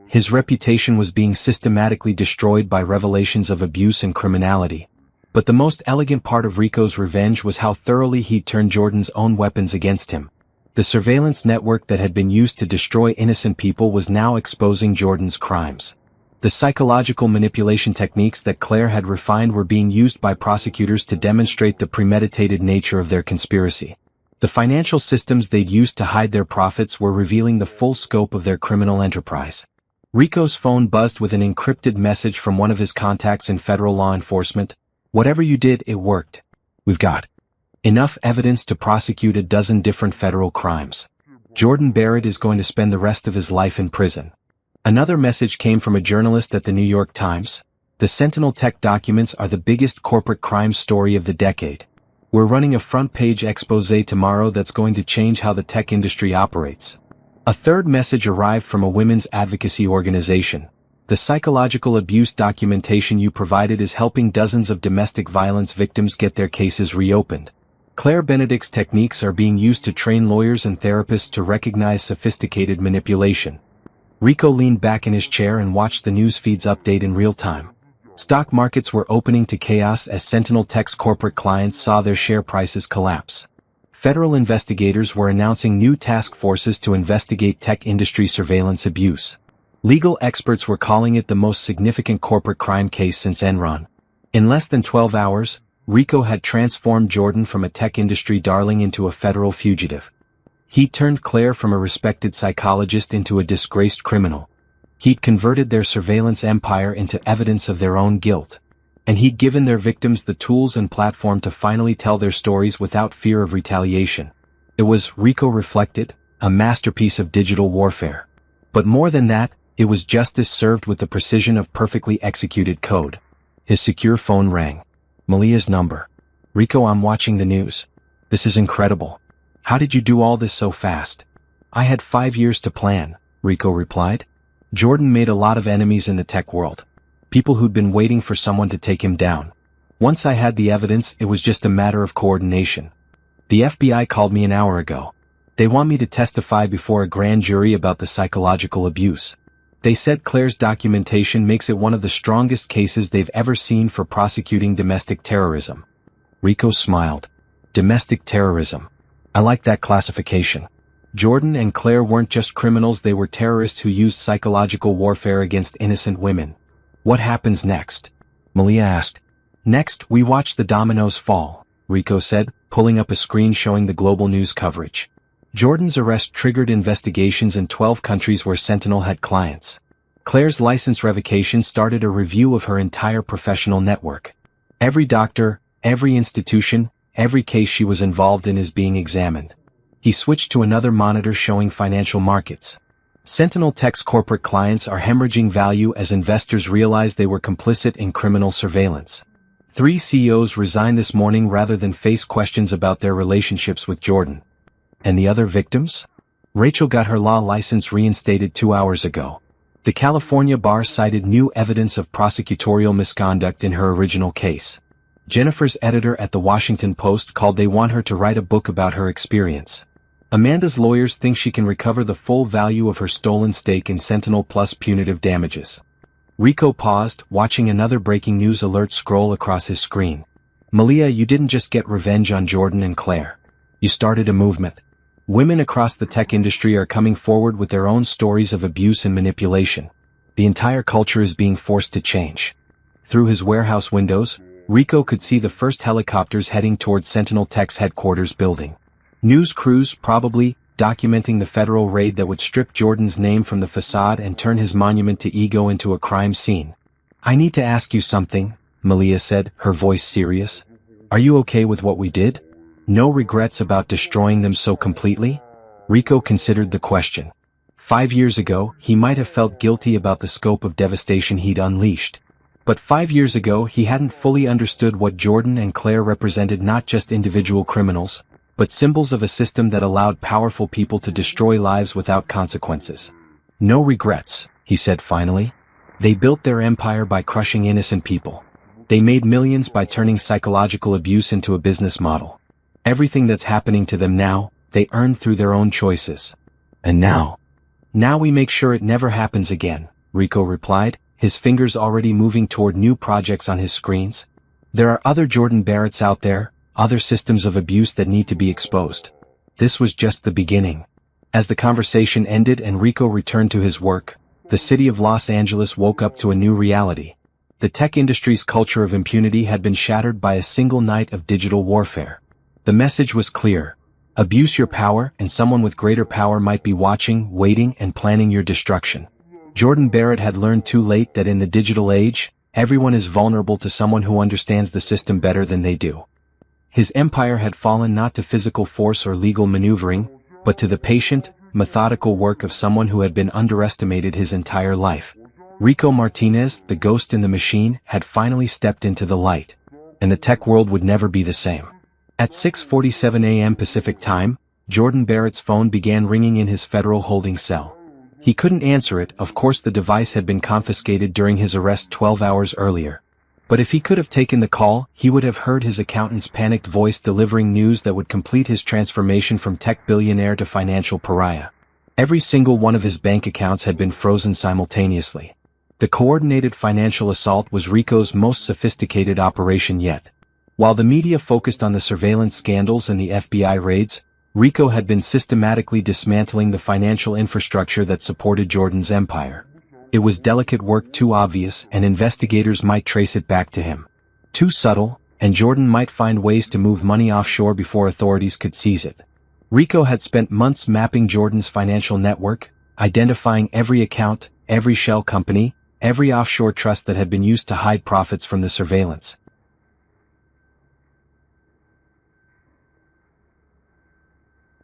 His reputation was being systematically destroyed by revelations of abuse and criminality. But the most elegant part of Rico's revenge was how thoroughly he'd turned Jordan's own weapons against him. The surveillance network that had been used to destroy innocent people was now exposing Jordan's crimes. The psychological manipulation techniques that Claire had refined were being used by prosecutors to demonstrate the premeditated nature of their conspiracy. The financial systems they'd used to hide their profits were revealing the full scope of their criminal enterprise. Rico's phone buzzed with an encrypted message from one of his contacts in federal law enforcement. "Whatever you did, it worked. We've got enough evidence to prosecute a dozen different federal crimes. Jordan Barrett is going to spend the rest of his life in prison." Another message came from a journalist at the New York Times. "The Sentinel Tech documents are the biggest corporate crime story of the decade. We're running a front-page exposé tomorrow that's going to change how the tech industry operates." A third message arrived from a women's advocacy organization. "The psychological abuse documentation you provided is helping dozens of domestic violence victims get their cases reopened. Claire Benedict's techniques are being used to train lawyers and therapists to recognize sophisticated manipulation." Rico leaned back in his chair and watched the news feeds update in real time. Stock markets were opening to chaos as Sentinel Tech's corporate clients saw their share prices collapse. Federal investigators were announcing new task forces to investigate tech industry surveillance abuse. Legal experts were calling it the most significant corporate crime case since Enron. In less than 12 hours, Rico had transformed Jordan from a tech industry darling into a federal fugitive. He turned Claire from a respected psychologist into a disgraced criminal. He'd converted their surveillance empire into evidence of their own guilt. And he'd given their victims the tools and platform to finally tell their stories without fear of retaliation. It was, Rico reflected, a masterpiece of digital warfare. But more than that, it was justice served with the precision of perfectly executed code. His secure phone rang. Malia's number. Rico, I'm watching the news. This is incredible. How did you do all this so fast? I had 5 years to plan, Rico replied. Jordan made a lot of enemies in the tech world. People who'd been waiting for someone to take him down. Once I had the evidence, it was just a matter of coordination. The FBI called me an hour ago. They want me to testify before a grand jury about the psychological abuse. They said Claire's documentation makes it one of the strongest cases they've ever seen for prosecuting domestic terrorism. Rico smiled. Domestic terrorism. I like that classification. Jordan and Claire weren't just criminals, they were terrorists who used psychological warfare against innocent women. What happens next? Malia asked. Next, we watch the dominoes fall, Rico said, pulling up a screen showing the global news coverage. Jordan's arrest triggered investigations in 12 countries where Sentinel had clients. Claire's license revocation started a review of her entire professional network. Every doctor, every institution, every case she was involved in is being examined. He switched to another monitor showing financial markets. Sentinel Tech's corporate clients are hemorrhaging value as investors realize they were complicit in criminal surveillance. 3 CEOs resigned this morning rather than face questions about their relationships with Jordan. And the other victims? Rachel got her law license reinstated 2 hours ago. The California bar cited new evidence of prosecutorial misconduct in her original case. Jennifer's editor at the Washington Post called they want her to write a book about her experience. Amanda's lawyers think she can recover the full value of her stolen stake in Sentinel plus punitive damages. Rico paused, watching another breaking news alert scroll across his screen. Malia, you didn't just get revenge on Jordan and Claire. You started a movement. Women across the tech industry are coming forward with their own stories of abuse and manipulation. The entire culture is being forced to change. Through his warehouse windows, Rico could see the first helicopters heading towards Sentinel Tech's headquarters building. News crews, probably, documenting the federal raid that would strip Jordan's name from the facade and turn his monument to ego into a crime scene. I need to ask you something, Malia said, her voice serious. Are you okay with what we did? No regrets about destroying them so completely? Rico considered the question. 5 years ago, he might have felt guilty about the scope of devastation he'd unleashed. But 5 years ago, he hadn't fully understood what Jordan and Claire represented, not just individual criminals, but symbols of a system that allowed powerful people to destroy lives without consequences. No regrets, he said finally. They built their empire by crushing innocent people. They made millions by turning psychological abuse into a business model. Everything that's happening to them now, they earned through their own choices. And now we make sure it never happens again, Rico replied, his fingers already moving toward new projects on his screens. There are other Jordan Barretts out there, other systems of abuse that need to be exposed. This was just the beginning. As the conversation ended and Rico returned to his work, the city of Los Angeles woke up to a new reality. The tech industry's culture of impunity had been shattered by a single night of digital warfare. The message was clear. Abuse your power, and someone with greater power might be watching, waiting, and planning your destruction. Jordan Barrett had learned too late that in the digital age, everyone is vulnerable to someone who understands the system better than they do. His empire had fallen not to physical force or legal maneuvering, but to the patient, methodical work of someone who had been underestimated his entire life. Rico Martinez, the ghost in the machine, had finally stepped into the light. And the tech world would never be the same. At 6:47 a.m. Pacific Time, Jordan Barrett's phone began ringing in his federal holding cell. He couldn't answer it, of course the device had been confiscated during his arrest 12 hours earlier. But if he could have taken the call, he would have heard his accountant's panicked voice delivering news that would complete his transformation from tech billionaire to financial pariah. Every single one of his bank accounts had been frozen simultaneously. The coordinated financial assault was Rico's most sophisticated operation yet. While the media focused on the surveillance scandals and the FBI raids, Rico had been systematically dismantling the financial infrastructure that supported Jordan's empire. It was delicate work, too obvious, and investigators might trace it back to him. Too subtle, and Jordan might find ways to move money offshore before authorities could seize it. Rico had spent months mapping Jordan's financial network, identifying every account, every shell company, every offshore trust that had been used to hide profits from the surveillance.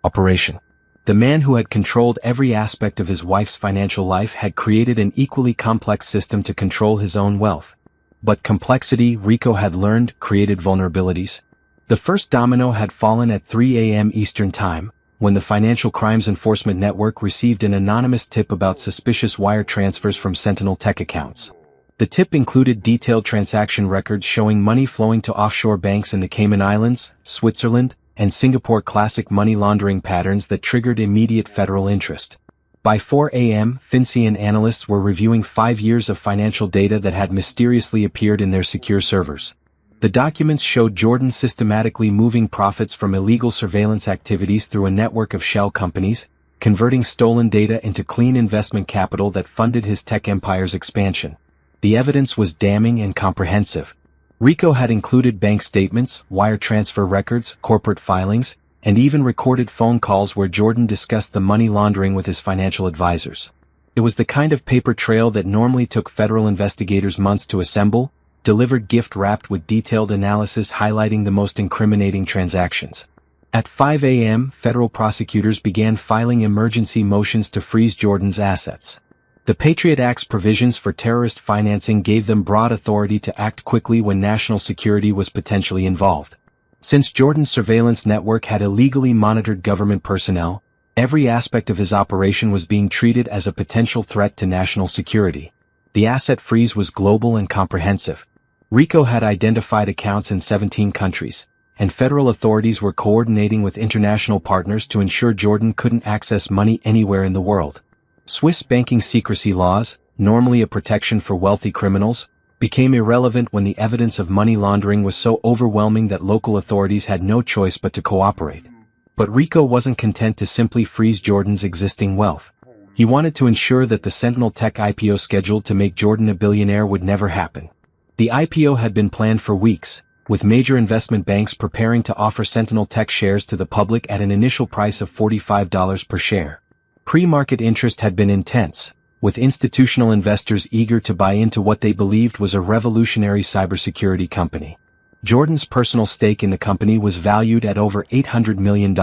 Operation. The man who had controlled every aspect of his wife's financial life had created an equally complex system to control his own wealth. But complexity, RICO had learned, created vulnerabilities. The first domino had fallen at 3 a.m. Eastern Time, when the Financial Crimes Enforcement Network received an anonymous tip about suspicious wire transfers from Sentinel Tech accounts. The tip included detailed transaction records showing money flowing to offshore banks in the Cayman Islands, Switzerland, and Singapore, classic money laundering patterns that triggered immediate federal interest. By 4 a.m., FinCEN analysts were reviewing 5 years of financial data that had mysteriously appeared in their secure servers. The documents showed Jordan systematically moving profits from illegal surveillance activities through a network of shell companies, converting stolen data into clean investment capital that funded his tech empire's expansion. The evidence was damning and comprehensive. RICO had included bank statements, wire transfer records, corporate filings, and even recorded phone calls where Jordan discussed the money laundering with his financial advisors. It was the kind of paper trail that normally took federal investigators months to assemble, delivered gift-wrapped with detailed analysis highlighting the most incriminating transactions. At 5 a.m., federal prosecutors began filing emergency motions to freeze Jordan's assets. The Patriot Act's provisions for terrorist financing gave them broad authority to act quickly when national security was potentially involved. Since Jordan's surveillance network had illegally monitored government personnel, every aspect of his operation was being treated as a potential threat to national security. The asset freeze was global and comprehensive. RICO had identified accounts in 17 countries, and federal authorities were coordinating with international partners to ensure Jordan couldn't access money anywhere in the world. Swiss banking secrecy laws, normally a protection for wealthy criminals, became irrelevant when the evidence of money laundering was so overwhelming that local authorities had no choice but to cooperate. But RICO wasn't content to simply freeze Jordan's existing wealth. He wanted to ensure that the Sentinel Tech IPO scheduled to make Jordan a billionaire would never happen. The IPO had been planned for weeks, with major investment banks preparing to offer Sentinel Tech shares to the public at an initial price of $45 per share. Pre-market interest had been intense, with institutional investors eager to buy into what they believed was a revolutionary cybersecurity company. Jordan's personal stake in the company was valued at over $800 million.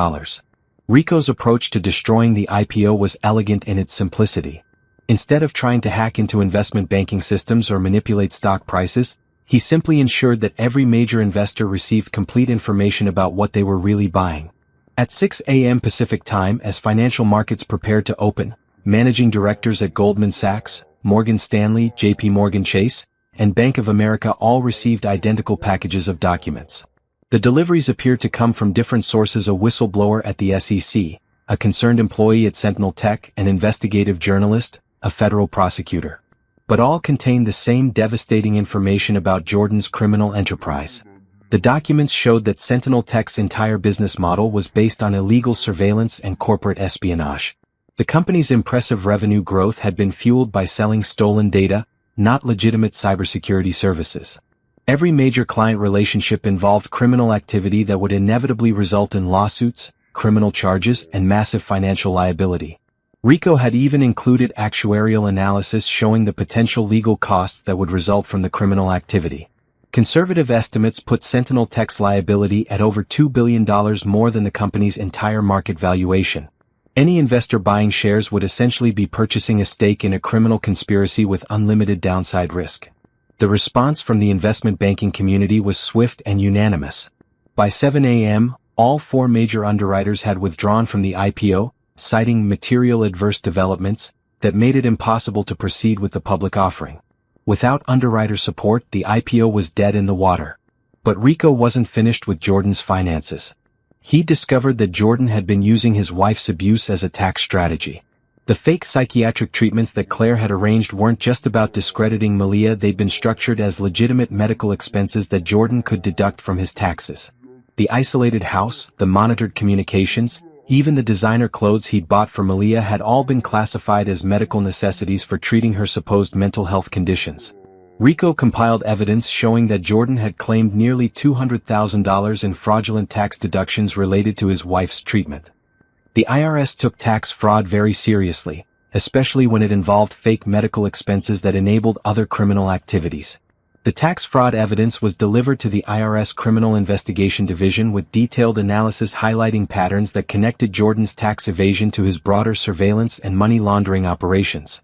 RICO's approach to destroying the IPO was elegant in its simplicity. Instead of trying to hack into investment banking systems or manipulate stock prices, he simply ensured that every major investor received complete information about what they were really buying. At 6 a.m. Pacific Time, as financial markets prepared to open, managing directors at Goldman Sachs, Morgan Stanley, JP Morgan Chase, and Bank of America all received identical packages of documents. The deliveries appeared to come from different sources: a whistleblower at the SEC, a concerned employee at Sentinel Tech, an investigative journalist, a federal prosecutor. But all contained the same devastating information about Jordan's criminal enterprise. The documents showed that Sentinel Tech's entire business model was based on illegal surveillance and corporate espionage. The company's impressive revenue growth had been fueled by selling stolen data, not legitimate cybersecurity services. Every major client relationship involved criminal activity that would inevitably result in lawsuits, criminal charges, and massive financial liability. RICO had even included actuarial analysis showing the potential legal costs that would result from the criminal activity. Conservative estimates put Sentinel Tech's liability at over $2 billion more than the company's entire market valuation. Any investor buying shares would essentially be purchasing a stake in a criminal conspiracy with unlimited downside risk. The response from the investment banking community was swift and unanimous. By 7 a.m., all 4 major underwriters had withdrawn from the IPO, citing material adverse developments that made it impossible to proceed with the public offering. Without underwriter support, the IPO was dead in the water. But RICO wasn't finished with Jordan's finances. He discovered that Jordan had been using his wife's abuse as a tax strategy. The fake psychiatric treatments that Claire had arranged weren't just about discrediting Malia, they'd been structured as legitimate medical expenses that Jordan could deduct from his taxes. The isolated house, the monitored communications, even the designer clothes he'd bought for Malia had all been classified as medical necessities for treating her supposed mental health conditions. RICO compiled evidence showing that Jordan had claimed nearly $200,000 in fraudulent tax deductions related to his wife's treatment. The IRS took tax fraud very seriously, especially when it involved fake medical expenses that enabled other criminal activities. The tax fraud evidence was delivered to the IRS Criminal Investigation Division with detailed analysis highlighting patterns that connected Jordan's tax evasion to his broader surveillance and money laundering operations.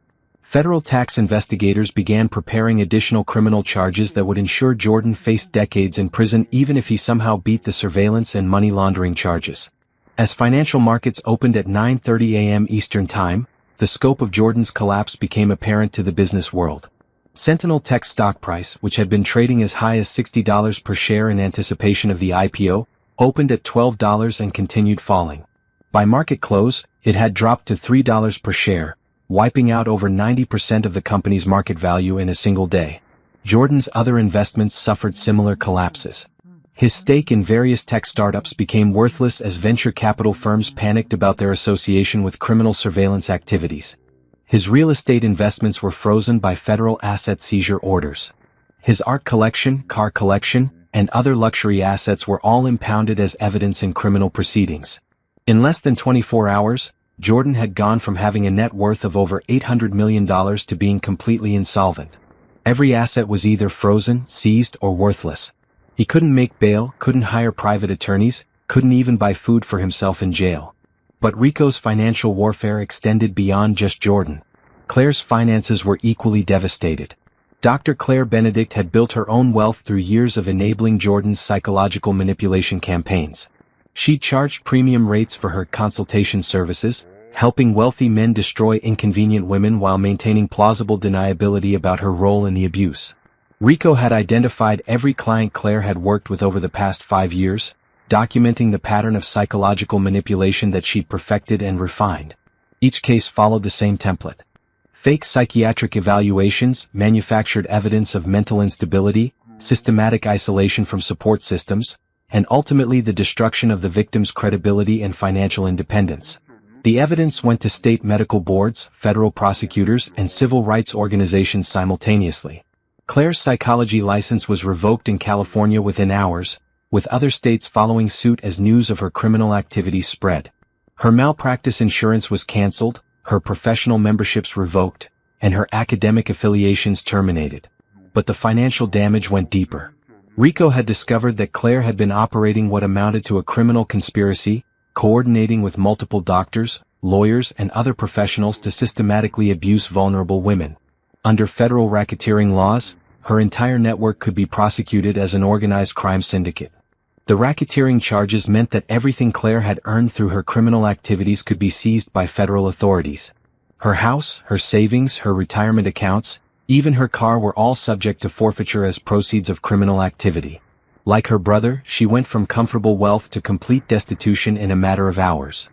Federal tax investigators began preparing additional criminal charges that would ensure Jordan faced decades in prison even if he somehow beat the surveillance and money laundering charges. As financial markets opened at 9:30 a.m. Eastern Time, the scope of Jordan's collapse became apparent to the business world. Sentinel Tech's stock price, which had been trading as high as $60 per share in anticipation of the IPO, opened at $12 and continued falling. By market close, it had dropped to $3 per share, wiping out over 90% of the company's market value in a single day. Jordan's other investments suffered similar collapses. His stake in various tech startups became worthless as venture capital firms panicked about their association with criminal surveillance activities. His real estate investments were frozen by federal asset seizure orders. His art collection, car collection, and other luxury assets were all impounded as evidence in criminal proceedings. In less than 24 hours, Jordan had gone from having a net worth of over $800 million to being completely insolvent. Every asset was either frozen, seized, or worthless. He couldn't make bail, couldn't hire private attorneys, couldn't even buy food for himself in jail. But Rico's financial warfare extended beyond just Jordan. Claire's finances were equally devastated. Dr. Claire Benedict had built her own wealth through years of enabling Jordan's psychological manipulation campaigns. She charged premium rates for her consultation services, helping wealthy men destroy inconvenient women while maintaining plausible deniability about her role in the abuse. Rico had identified every client Claire had worked with over the past 5 years, documenting the pattern of psychological manipulation that she'd perfected and refined. Each case followed the same template. Fake psychiatric evaluations, manufactured evidence of mental instability, systematic isolation from support systems, and ultimately the destruction of the victim's credibility and financial independence. The evidence went to state medical boards, federal prosecutors, and civil rights organizations simultaneously. Claire's psychology license was revoked in California within hours, with other states following suit as news of her criminal activity spread. Her malpractice insurance was canceled, her professional memberships revoked, and her academic affiliations terminated. But the financial damage went deeper. Rico had discovered that Claire had been operating what amounted to a criminal conspiracy, coordinating with multiple doctors, lawyers, and other professionals to systematically abuse vulnerable women. Under federal racketeering laws, her entire network could be prosecuted as an organized crime syndicate. The racketeering charges meant that everything Claire had earned through her criminal activities could be seized by federal authorities. Her house, her savings, her retirement accounts, even her car were all subject to forfeiture as proceeds of criminal activity. Like her brother, she went from comfortable wealth to complete destitution in a matter of hours.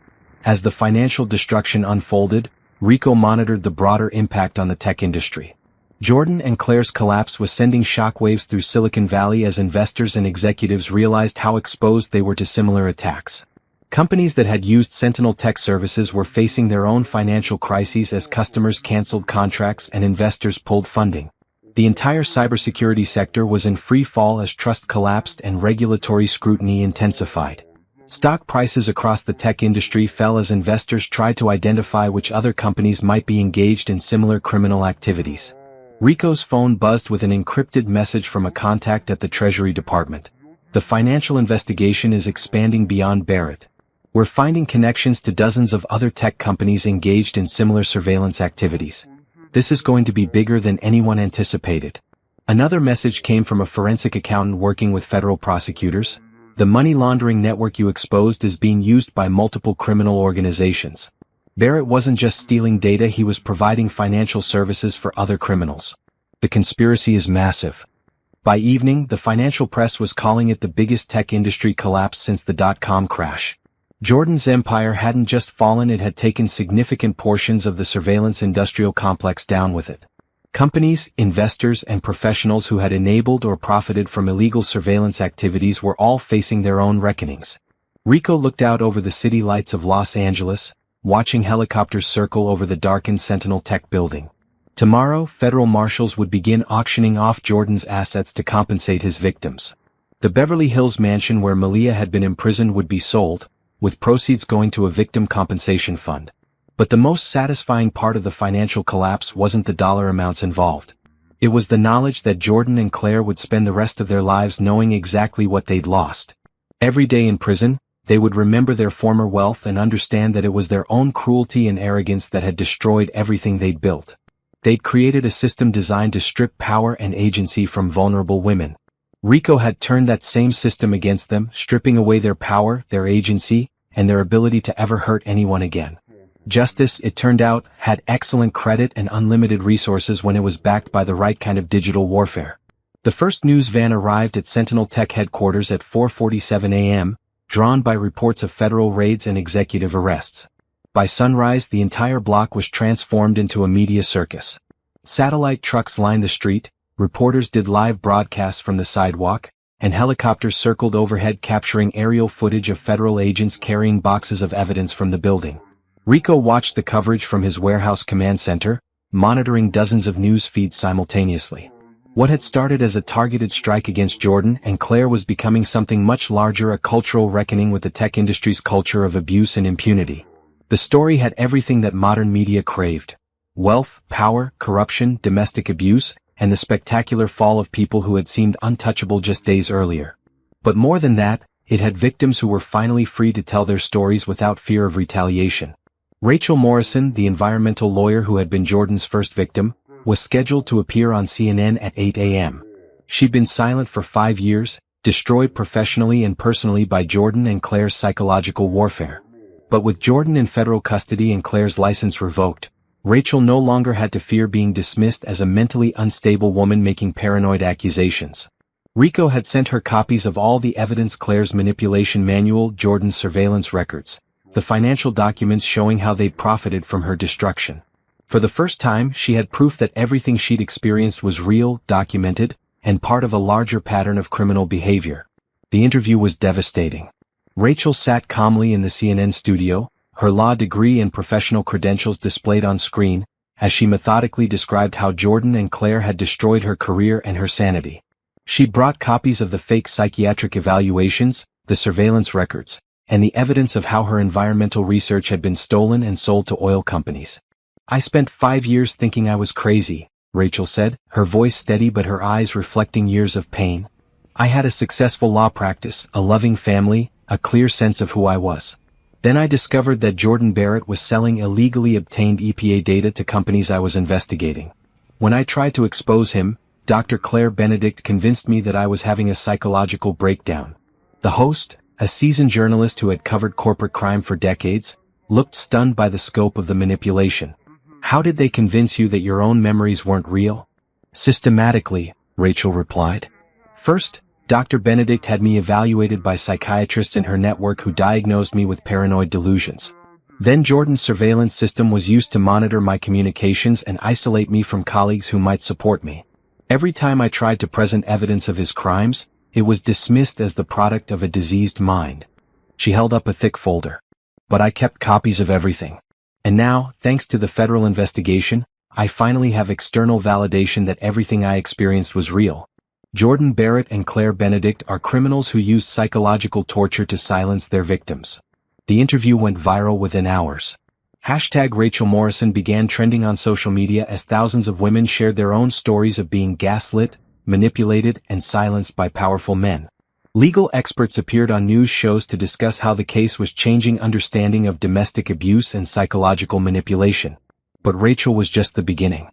As the financial destruction unfolded, Rico monitored the broader impact on the tech industry. Jordan and Claire's collapse was sending shockwaves through Silicon Valley as investors and executives realized how exposed they were to similar attacks. Companies that had used Sentinel Tech services were facing their own financial crises as customers canceled contracts and investors pulled funding. The entire cybersecurity sector was in free fall as trust collapsed and regulatory scrutiny intensified. Stock prices across the tech industry fell as investors tried to identify which other companies might be engaged in similar criminal activities. Rico's phone buzzed with an encrypted message from a contact at the Treasury Department. The financial investigation is expanding beyond Barrett. We're finding connections to dozens of other tech companies engaged in similar surveillance activities. This is going to be bigger than anyone anticipated. Another message came from a forensic accountant working with federal prosecutors. The money laundering network you exposed is being used by multiple criminal organizations. Barrett wasn't just stealing data, he was providing financial services for other criminals. The conspiracy is massive. By evening, the financial press was calling it the biggest tech industry collapse since the dot-com crash. Jordan's empire hadn't just fallen, it had taken significant portions of the surveillance industrial complex down with it. Companies, investors, and professionals who had enabled or profited from illegal surveillance activities were all facing their own reckonings. Rico looked out over the city lights of Los Angeles, watching helicopters circle over the darkened Sentinel Tech building. Tomorrow, federal marshals would begin auctioning off Jordan's assets to compensate his victims. The Beverly Hills mansion where Malia had been imprisoned would be sold, with proceeds going to a victim compensation fund. But the most satisfying part of the financial collapse wasn't the dollar amounts involved. It was the knowledge that Jordan and Claire would spend the rest of their lives knowing exactly what they'd lost. Every day in prison, they would remember their former wealth and understand that it was their own cruelty and arrogance that had destroyed everything they'd built. They'd created a system designed to strip power and agency from vulnerable women. Rico had turned that same system against them, stripping away their power, their agency, and their ability to ever hurt anyone again. Justice, it turned out, had excellent credit and unlimited resources when it was backed by the right kind of digital warfare. The first news van arrived at Sentinel Tech headquarters at 4:47 a.m., drawn by reports of federal raids and executive arrests. By sunrise, the entire block was transformed into a media circus. Satellite trucks lined the street, reporters did live broadcasts from the sidewalk, and helicopters circled overhead capturing aerial footage of federal agents carrying boxes of evidence from the building. Rico watched the coverage from his warehouse command center, monitoring dozens of news feeds simultaneously. What had started as a targeted strike against Jordan and Claire was becoming something much larger, a cultural reckoning with the tech industry's culture of abuse and impunity. The story had everything that modern media craved: wealth, power, corruption, domestic abuse, and the spectacular fall of people who had seemed untouchable just days earlier. But more than that, it had victims who were finally free to tell their stories without fear of retaliation. Rachel Morrison, the environmental lawyer who had been Jordan's first victim, was scheduled to appear on CNN at 8 a.m. She'd been silent for 5 years, destroyed professionally and personally by Jordan and Claire's psychological warfare. But with Jordan in federal custody and Claire's license revoked, Rachel no longer had to fear being dismissed as a mentally unstable woman making paranoid accusations. Rico had sent her copies of all the evidence: Claire's manipulation manual, Jordan's surveillance records, the financial documents showing how they'd profited from her destruction. For the first time, she had proof that everything she'd experienced was real, documented, and part of a larger pattern of criminal behavior. The interview was devastating. Rachel sat calmly in the CNN studio, her law degree and professional credentials displayed on screen, as she methodically described how Jordan and Claire had destroyed her career and her sanity. She brought copies of the fake psychiatric evaluations, the surveillance records, and the evidence of how her environmental research had been stolen and sold to oil companies. "I spent 5 years thinking I was crazy," Rachel said, her voice steady but her eyes reflecting years of pain. "I had a successful law practice, a loving family, a clear sense of who I was. Then I discovered that Jordan Barrett was selling illegally obtained EPA data to companies I was investigating. When I tried to expose him, Dr. Claire Benedict convinced me that I was having a psychological breakdown." The host, a seasoned journalist who had covered corporate crime for decades, looked stunned by the scope of the manipulation. "How did they convince you that your own memories weren't real?" "Systematically," Rachel replied. "First, Dr. Benedict had me evaluated by psychiatrists in her network who diagnosed me with paranoid delusions. Then Jordan's surveillance system was used to monitor my communications and isolate me from colleagues who might support me. Every time I tried to present evidence of his crimes, it was dismissed as the product of a diseased mind." She held up a thick folder. "But I kept copies of everything. And now, thanks to the federal investigation, I finally have external validation that everything I experienced was real. Jordan Barrett and Claire Benedict are criminals who used psychological torture to silence their victims." The interview went viral within hours. #Rachel Morrison began trending on social media as thousands of women shared their own stories of being gaslit, manipulated, and silenced by powerful men. Legal experts appeared on news shows to discuss how the case was changing understanding of domestic abuse and psychological manipulation. But Rachel was just the beginning.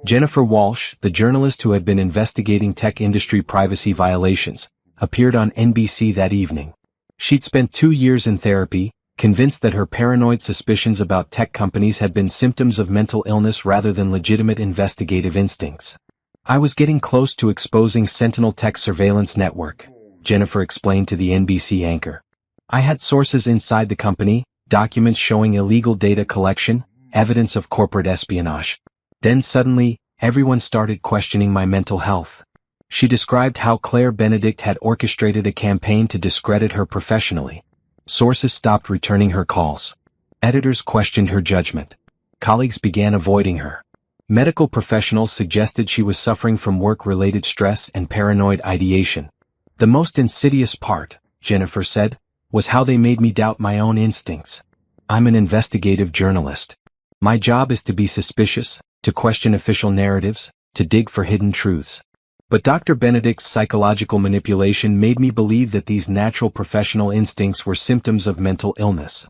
Jennifer Walsh, the journalist who had been investigating tech industry privacy violations, appeared on NBC that evening. She'd spent 2 years in therapy, convinced that her paranoid suspicions about tech companies had been symptoms of mental illness rather than legitimate investigative instincts. "I was getting close to exposing Sentinel Tech's surveillance network," Jennifer explained to the NBC anchor. "I had sources inside the company, documents showing illegal data collection, evidence of corporate espionage. Then suddenly, everyone started questioning my mental health." She described how Claire Benedict had orchestrated a campaign to discredit her professionally. Sources stopped returning her calls. Editors questioned her judgment. Colleagues began avoiding her. Medical professionals suggested she was suffering from work-related stress and paranoid ideation. "The most insidious part," Jennifer said, "was how they made me doubt my own instincts. I'm an investigative journalist. My job is to be suspicious, to question official narratives, to dig for hidden truths. But Dr. Benedict's psychological manipulation made me believe that these natural professional instincts were symptoms of mental illness."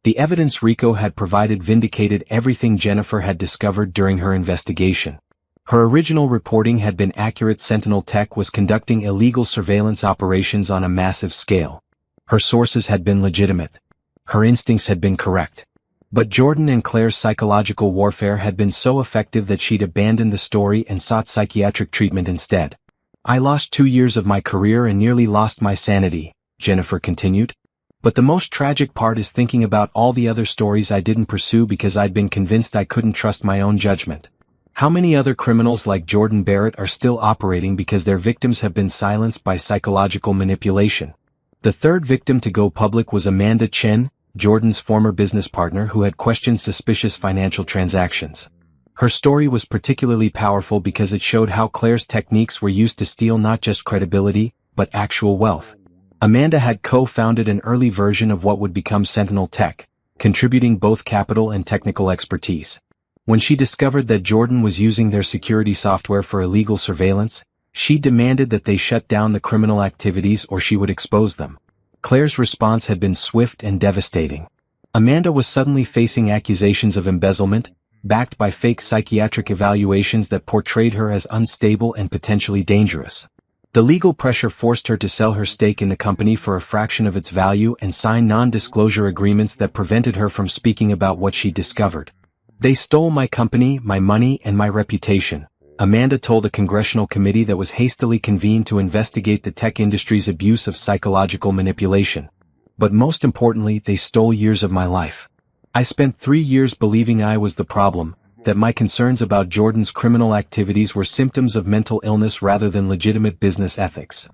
The evidence Rico had provided vindicated everything Jennifer had discovered during her investigation. Her original reporting had been accurate. Sentinel Tech was conducting illegal surveillance operations on a massive scale. Her sources had been legitimate. Her instincts had been correct. But Jordan and Claire's psychological warfare had been so effective that she'd abandoned the story and sought psychiatric treatment instead. "I lost 2 years of my career and nearly lost my sanity," Jennifer continued. "But the most tragic part is thinking about all the other stories I didn't pursue because I'd been convinced I couldn't trust my own judgment. How many other criminals like Jordan Barrett are still operating because their victims have been silenced by psychological manipulation?" The third victim to go public was Amanda Chen, Jordan's former business partner who had questioned suspicious financial transactions. Her story was particularly powerful because it showed how Claire's techniques were used to steal not just credibility, but actual wealth. Amanda had co-founded an early version of what would become Sentinel Tech, contributing both capital and technical expertise. When she discovered that Jordan was using their security software for illegal surveillance, she demanded that they shut down the criminal activities or she would expose them. Claire's response had been swift and devastating. Amanda was suddenly facing accusations of embezzlement, backed by fake psychiatric evaluations that portrayed her as unstable and potentially dangerous. The legal pressure forced her to sell her stake in the company for a fraction of its value and sign non-disclosure agreements that prevented her from speaking about what she discovered. "They stole my company, my money, and my reputation," Amanda told a congressional committee that was hastily convened to investigate the tech industry's abuse of psychological manipulation. "But most importantly, they stole years of my life. I spent 3 years believing I was the problem, that my concerns about Jordan's criminal activities were symptoms of mental illness rather than legitimate business ethics."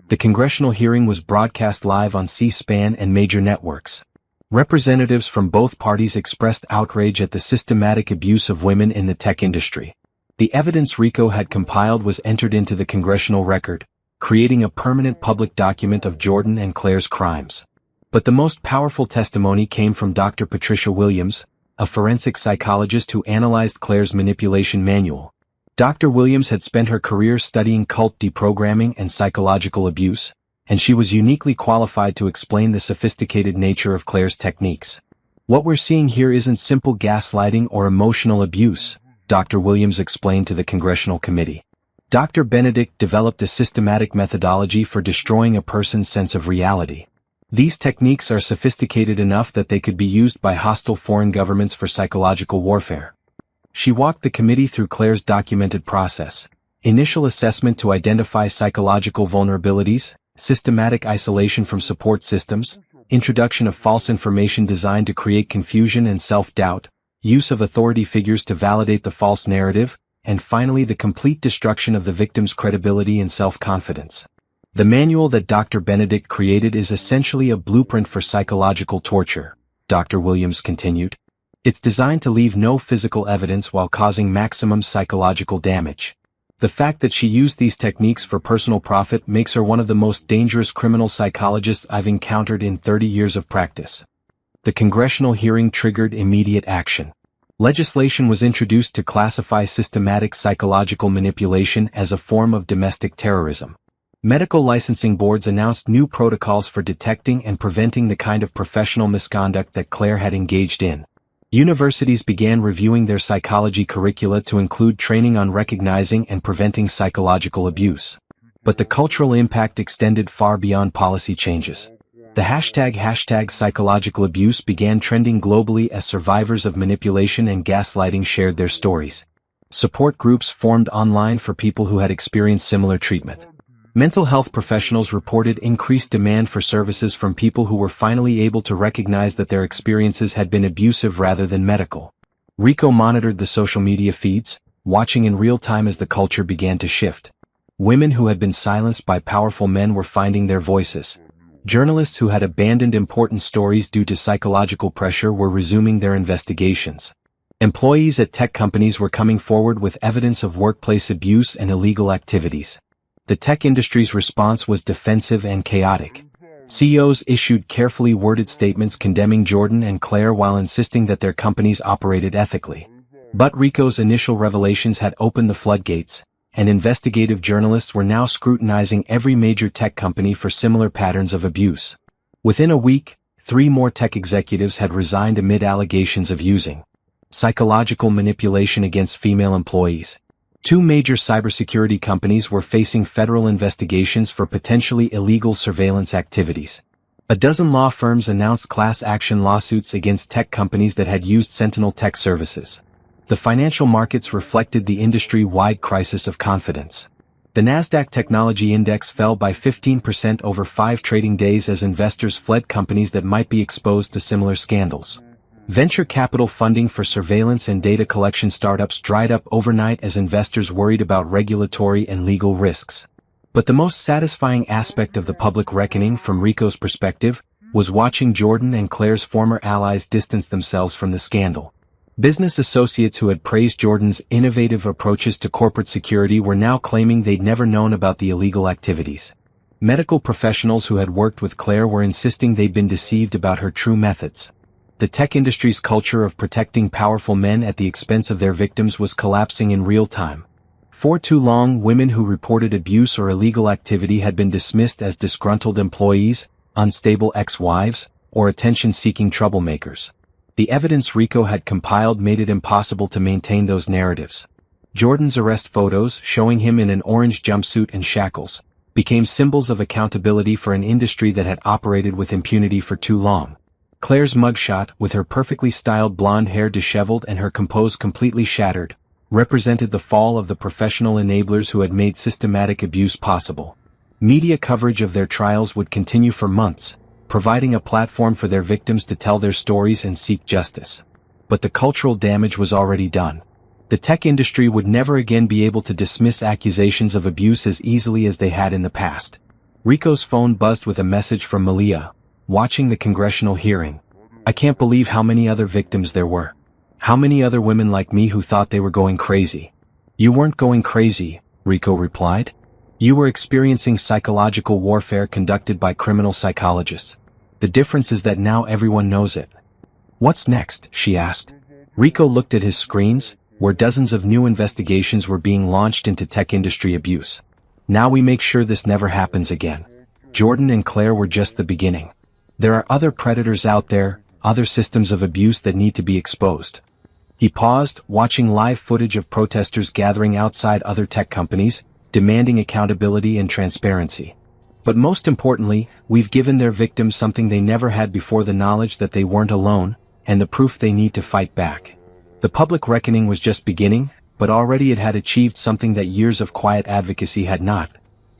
The congressional hearing was broadcast live on C-SPAN and major networks. Representatives from both parties expressed outrage at the systematic abuse of women in the tech industry. The evidence Rico had compiled was entered into the congressional record, creating a permanent public document of Jordan and Claire's crimes. But the most powerful testimony came from Dr. Patricia Williams, a forensic psychologist who analyzed Claire's manipulation manual. Dr. Williams had spent her career studying cult deprogramming and psychological abuse, and she was uniquely qualified to explain the sophisticated nature of Claire's techniques. "What we're seeing here isn't simple gaslighting or emotional abuse," Dr. Williams explained to the congressional committee. "Dr. Benedict developed a systematic methodology for destroying a person's sense of reality. These techniques are sophisticated enough that they could be used by hostile foreign governments for psychological warfare." She walked the committee through Claire's documented process: initial assessment to identify psychological vulnerabilities, systematic isolation from support systems, introduction of false information designed to create confusion and self-doubt, use of authority figures to validate the false narrative, and finally the complete destruction of the victim's credibility and self-confidence. "The manual that Dr. Benedict created is essentially a blueprint for psychological torture," Dr. Williams continued. "It's designed to leave no physical evidence while causing maximum psychological damage. The fact that she used these techniques for personal profit makes her one of the most dangerous criminal psychologists I've encountered in 30 years of practice." The congressional hearing triggered immediate action. Legislation was introduced to classify systematic psychological manipulation as a form of domestic terrorism. Medical licensing boards announced new protocols for detecting and preventing the kind of professional misconduct that Claire had engaged in. Universities began reviewing their psychology curricula to include training on recognizing and preventing psychological abuse. But the cultural impact extended far beyond policy changes. The hashtag psychological abuse began trending globally as survivors of manipulation and gaslighting shared their stories. Support groups formed online for people who had experienced similar treatment. Mental health professionals reported increased demand for services from people who were finally able to recognize that their experiences had been abusive rather than medical. Rico monitored the social media feeds, watching in real time as the culture began to shift. Women who had been silenced by powerful men were finding their voices. Journalists who had abandoned important stories due to psychological pressure were resuming their investigations. Employees at tech companies were coming forward with evidence of workplace abuse and illegal activities. The tech industry's response was defensive and chaotic. CEOs issued carefully worded statements condemning Jordan and Claire while insisting that their companies operated ethically. But Rico's initial revelations had opened the floodgates, and investigative journalists were now scrutinizing every major tech company for similar patterns of abuse. Within a week, 3 more tech executives had resigned amid allegations of using psychological manipulation against female employees. 2 major cybersecurity companies were facing federal investigations for potentially illegal surveillance activities. A dozen law firms announced class action lawsuits against tech companies that had used Sentinel Tech services. The financial markets reflected the industry-wide crisis of confidence. The Nasdaq Technology Index fell by 15% over 5 trading days as investors fled companies that might be exposed to similar scandals. Venture capital funding for surveillance and data collection startups dried up overnight as investors worried about regulatory and legal risks. But the most satisfying aspect of the public reckoning from Rico's perspective was watching Jordan and Claire's former allies distance themselves from the scandal. Business associates who had praised Jordan's innovative approaches to corporate security were now claiming they'd never known about the illegal activities. Medical professionals who had worked with Claire were insisting they'd been deceived about her true methods. The tech industry's culture of protecting powerful men at the expense of their victims was collapsing in real time. For too long, women who reported abuse or illegal activity had been dismissed as disgruntled employees, unstable ex-wives, or attention-seeking troublemakers. The evidence Rico had compiled made it impossible to maintain those narratives. Jordan's arrest photos, showing him in an orange jumpsuit and shackles, became symbols of accountability for an industry that had operated with impunity for too long. Claire's mugshot, with her perfectly styled blonde hair disheveled and her compose completely shattered, represented the fall of the professional enablers who had made systematic abuse possible. Media coverage of their trials would continue for months, providing a platform for their victims to tell their stories and seek justice. But the cultural damage was already done. The tech industry would never again be able to dismiss accusations of abuse as easily as they had in the past. Rico's phone buzzed with a message from Malia, watching the congressional hearing. "I can't believe how many other victims there were. How many other women like me who thought they were going crazy." "You weren't going crazy," Rico replied. "You were experiencing psychological warfare conducted by criminal psychologists. The difference is that now everyone knows it." "What's next?" she asked. Rico looked at his screens, where dozens of new investigations were being launched into tech industry abuse. "Now we make sure this never happens again." Jordan and Claire were just the beginning. There are other predators out there, other systems of abuse that need to be exposed. He paused, watching live footage of protesters gathering outside other tech companies, demanding accountability and transparency. But most importantly, we've given their victims something they never had before: the knowledge that they weren't alone, and the proof they need to fight back. The public reckoning was just beginning, but already it had achieved something that years of quiet advocacy had not.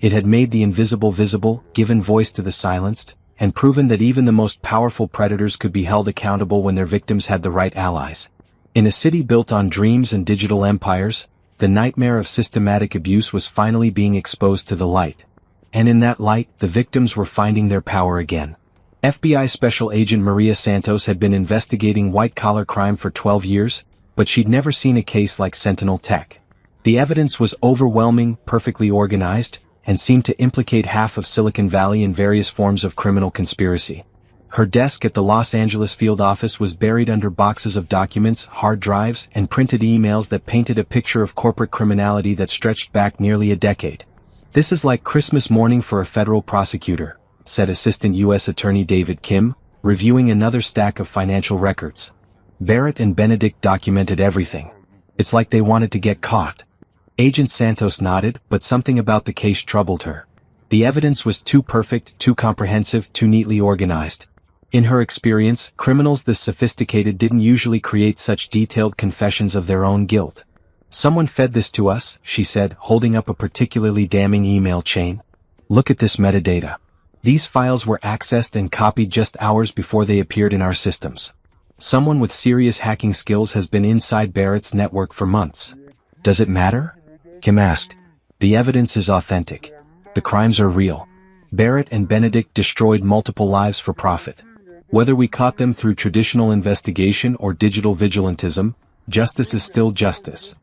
It had made the invisible visible, given voice to the silenced, and proven that even the most powerful predators could be held accountable when their victims had the right allies. In a city built on dreams and digital empires, the nightmare of systematic abuse was finally being exposed to the light. And in that light, the victims were finding their power again. FBI Special Agent Maria Santos had been investigating white-collar crime for 12 years, but she'd never seen a case like Sentinel Tech. The evidence was overwhelming, perfectly organized, and seemed to implicate half of Silicon Valley in various forms of criminal conspiracy. Her desk at the Los Angeles field office was buried under boxes of documents, hard drives, and printed emails that painted a picture of corporate criminality that stretched back nearly a decade. "This is like Christmas morning for a federal prosecutor," said Assistant U.S. Attorney David Kim, reviewing another stack of financial records. "Barrett and Benedict documented everything. It's like they wanted to get caught." Agent Santos nodded, but something about the case troubled her. The evidence was too perfect, too comprehensive, too neatly organized. In her experience, criminals this sophisticated didn't usually create such detailed confessions of their own guilt. "Someone fed this to us," she said, holding up a particularly damning email chain. "Look at this metadata. These files were accessed and copied just hours before they appeared in our systems. Someone with serious hacking skills has been inside Barrett's network for months." "Does it matter?" Kim asked. "The evidence is authentic. The crimes are real. Barrett and Benedict destroyed multiple lives for profit. Whether we caught them through traditional investigation or digital vigilantism, justice is still justice."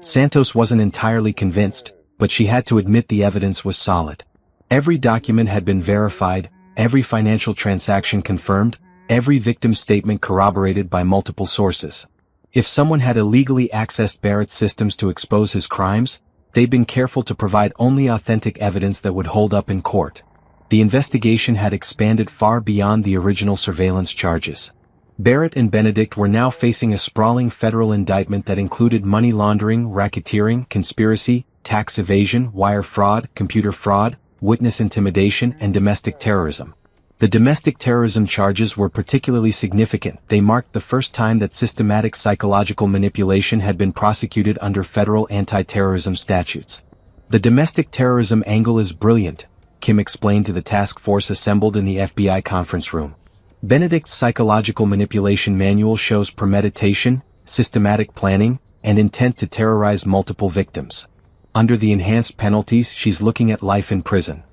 Santos wasn't entirely convinced, but she had to admit the evidence was solid. Every document had been verified, every financial transaction confirmed, every victim's statement corroborated by multiple sources. If someone had illegally accessed Barrett's systems to expose his crimes, they'd been careful to provide only authentic evidence that would hold up in court. The investigation had expanded far beyond the original surveillance charges. Barrett and Benedict were now facing a sprawling federal indictment that included money laundering, racketeering, conspiracy, tax evasion, wire fraud, computer fraud, witness intimidation, and domestic terrorism. The domestic terrorism charges were particularly significant. They marked the first time that systematic psychological manipulation had been prosecuted under federal anti-terrorism statutes. The domestic terrorism angle is brilliant, Kim explained to the task force assembled in the FBI conference room. Benedict's psychological manipulation manual shows premeditation, systematic planning, and intent to terrorize multiple victims. Under the enhanced penalties, she's looking at life in prison.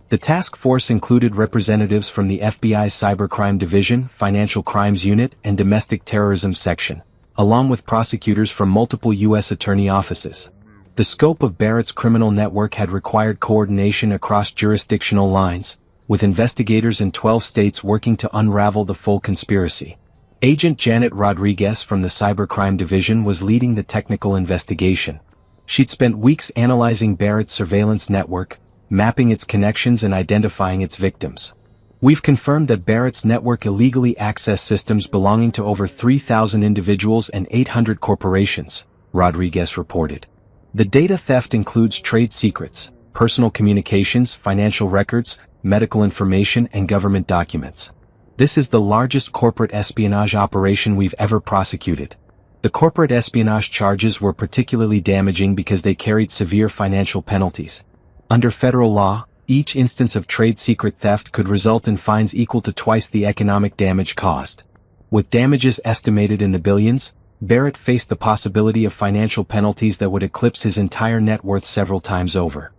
The task force included representatives from the FBI's Cybercrime Division, Financial Crimes Unit, and Domestic Terrorism Section, along with prosecutors from multiple U.S. attorney offices. The scope of Barrett's criminal network had required coordination across jurisdictional lines, with investigators in 12 states working to unravel the full conspiracy. Agent Janet Rodriguez from the Cybercrime Division was leading the technical investigation. She'd spent weeks analyzing Barrett's surveillance network, mapping its connections and identifying its victims. We've confirmed that Barrett's network illegally accessed systems belonging to over 3,000 individuals and 800 corporations, Rodriguez reported. The data theft includes trade secrets, personal communications, financial records, medical information, and government documents. This is the largest corporate espionage operation we've ever prosecuted. The corporate espionage charges were particularly damaging because they carried severe financial penalties. Under federal law, each instance of trade secret theft could result in fines equal to twice the economic damage caused. With damages estimated in the billions, Barrett faced the possibility of financial penalties that would eclipse his entire net worth several times over.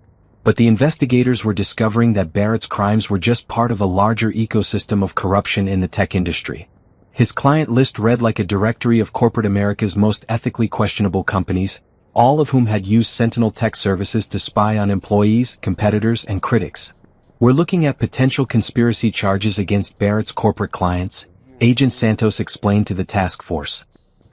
But the investigators were discovering that Barrett's crimes were just part of a larger ecosystem of corruption in the tech industry. His client list read like a directory of corporate America's most ethically questionable companies, all of whom had used Sentinel Tech Services to spy on employees, competitors, and critics. We're looking at potential conspiracy charges against Barrett's corporate clients, Agent Santos explained to the task force.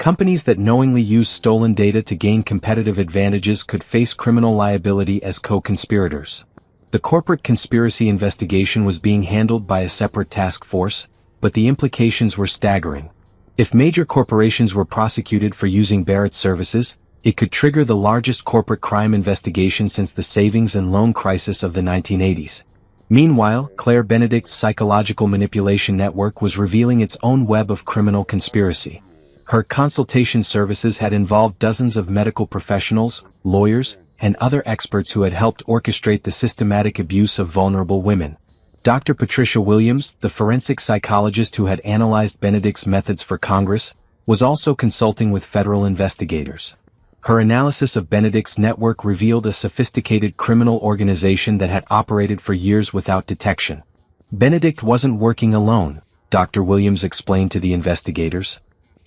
Companies that knowingly use stolen data to gain competitive advantages could face criminal liability as co-conspirators. The corporate conspiracy investigation was being handled by a separate task force, but the implications were staggering. If major corporations were prosecuted for using Barrett's services, it could trigger the largest corporate crime investigation since the savings and loan crisis of the 1980s. Meanwhile, Claire Benedict's psychological manipulation network was revealing its own web of criminal conspiracy. Her consultation services had involved dozens of medical professionals, lawyers, and other experts who had helped orchestrate the systematic abuse of vulnerable women. Dr. Patricia Williams, the forensic psychologist who had analyzed Benedict's methods for Congress, was also consulting with federal investigators. Her analysis of Benedict's network revealed a sophisticated criminal organization that had operated for years without detection. Benedict wasn't working alone, Dr. Williams explained to the investigators.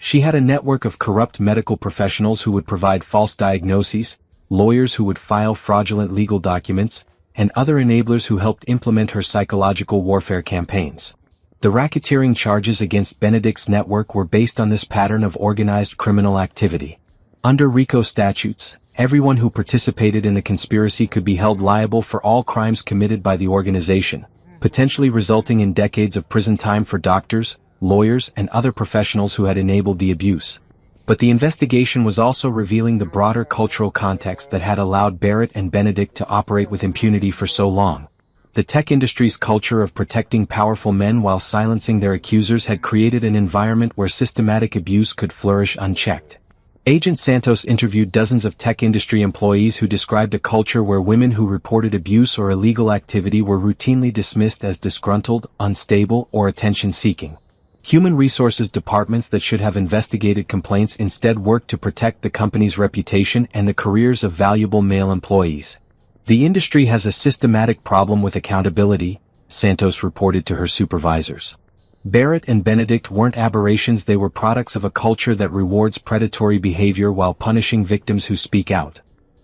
She had a network of corrupt medical professionals who would provide false diagnoses, lawyers who would file fraudulent legal documents, and other enablers who helped implement her psychological warfare campaigns. The racketeering charges against Benedict's network were based on this pattern of organized criminal activity. Under RICO statutes, everyone who participated in the conspiracy could be held liable for all crimes committed by the organization, potentially resulting in decades of prison time for doctors, lawyers, and other professionals who had enabled the abuse. But the investigation was also revealing the broader cultural context that had allowed Barrett and Benedict to operate with impunity for so long. The tech industry's culture of protecting powerful men while silencing their accusers had created an environment where systematic abuse could flourish unchecked. Agent Santos interviewed dozens of tech industry employees who described a culture where women who reported abuse or illegal activity were routinely dismissed as disgruntled, unstable, or attention-seeking. Human resources departments that should have investigated complaints instead worked to protect the company's reputation and the careers of valuable male employees. The industry has a systematic problem with accountability, Santos reported to her supervisors. Barrett and Benedict weren't aberrations, they were products of a culture that rewards predatory behavior while punishing victims who speak out.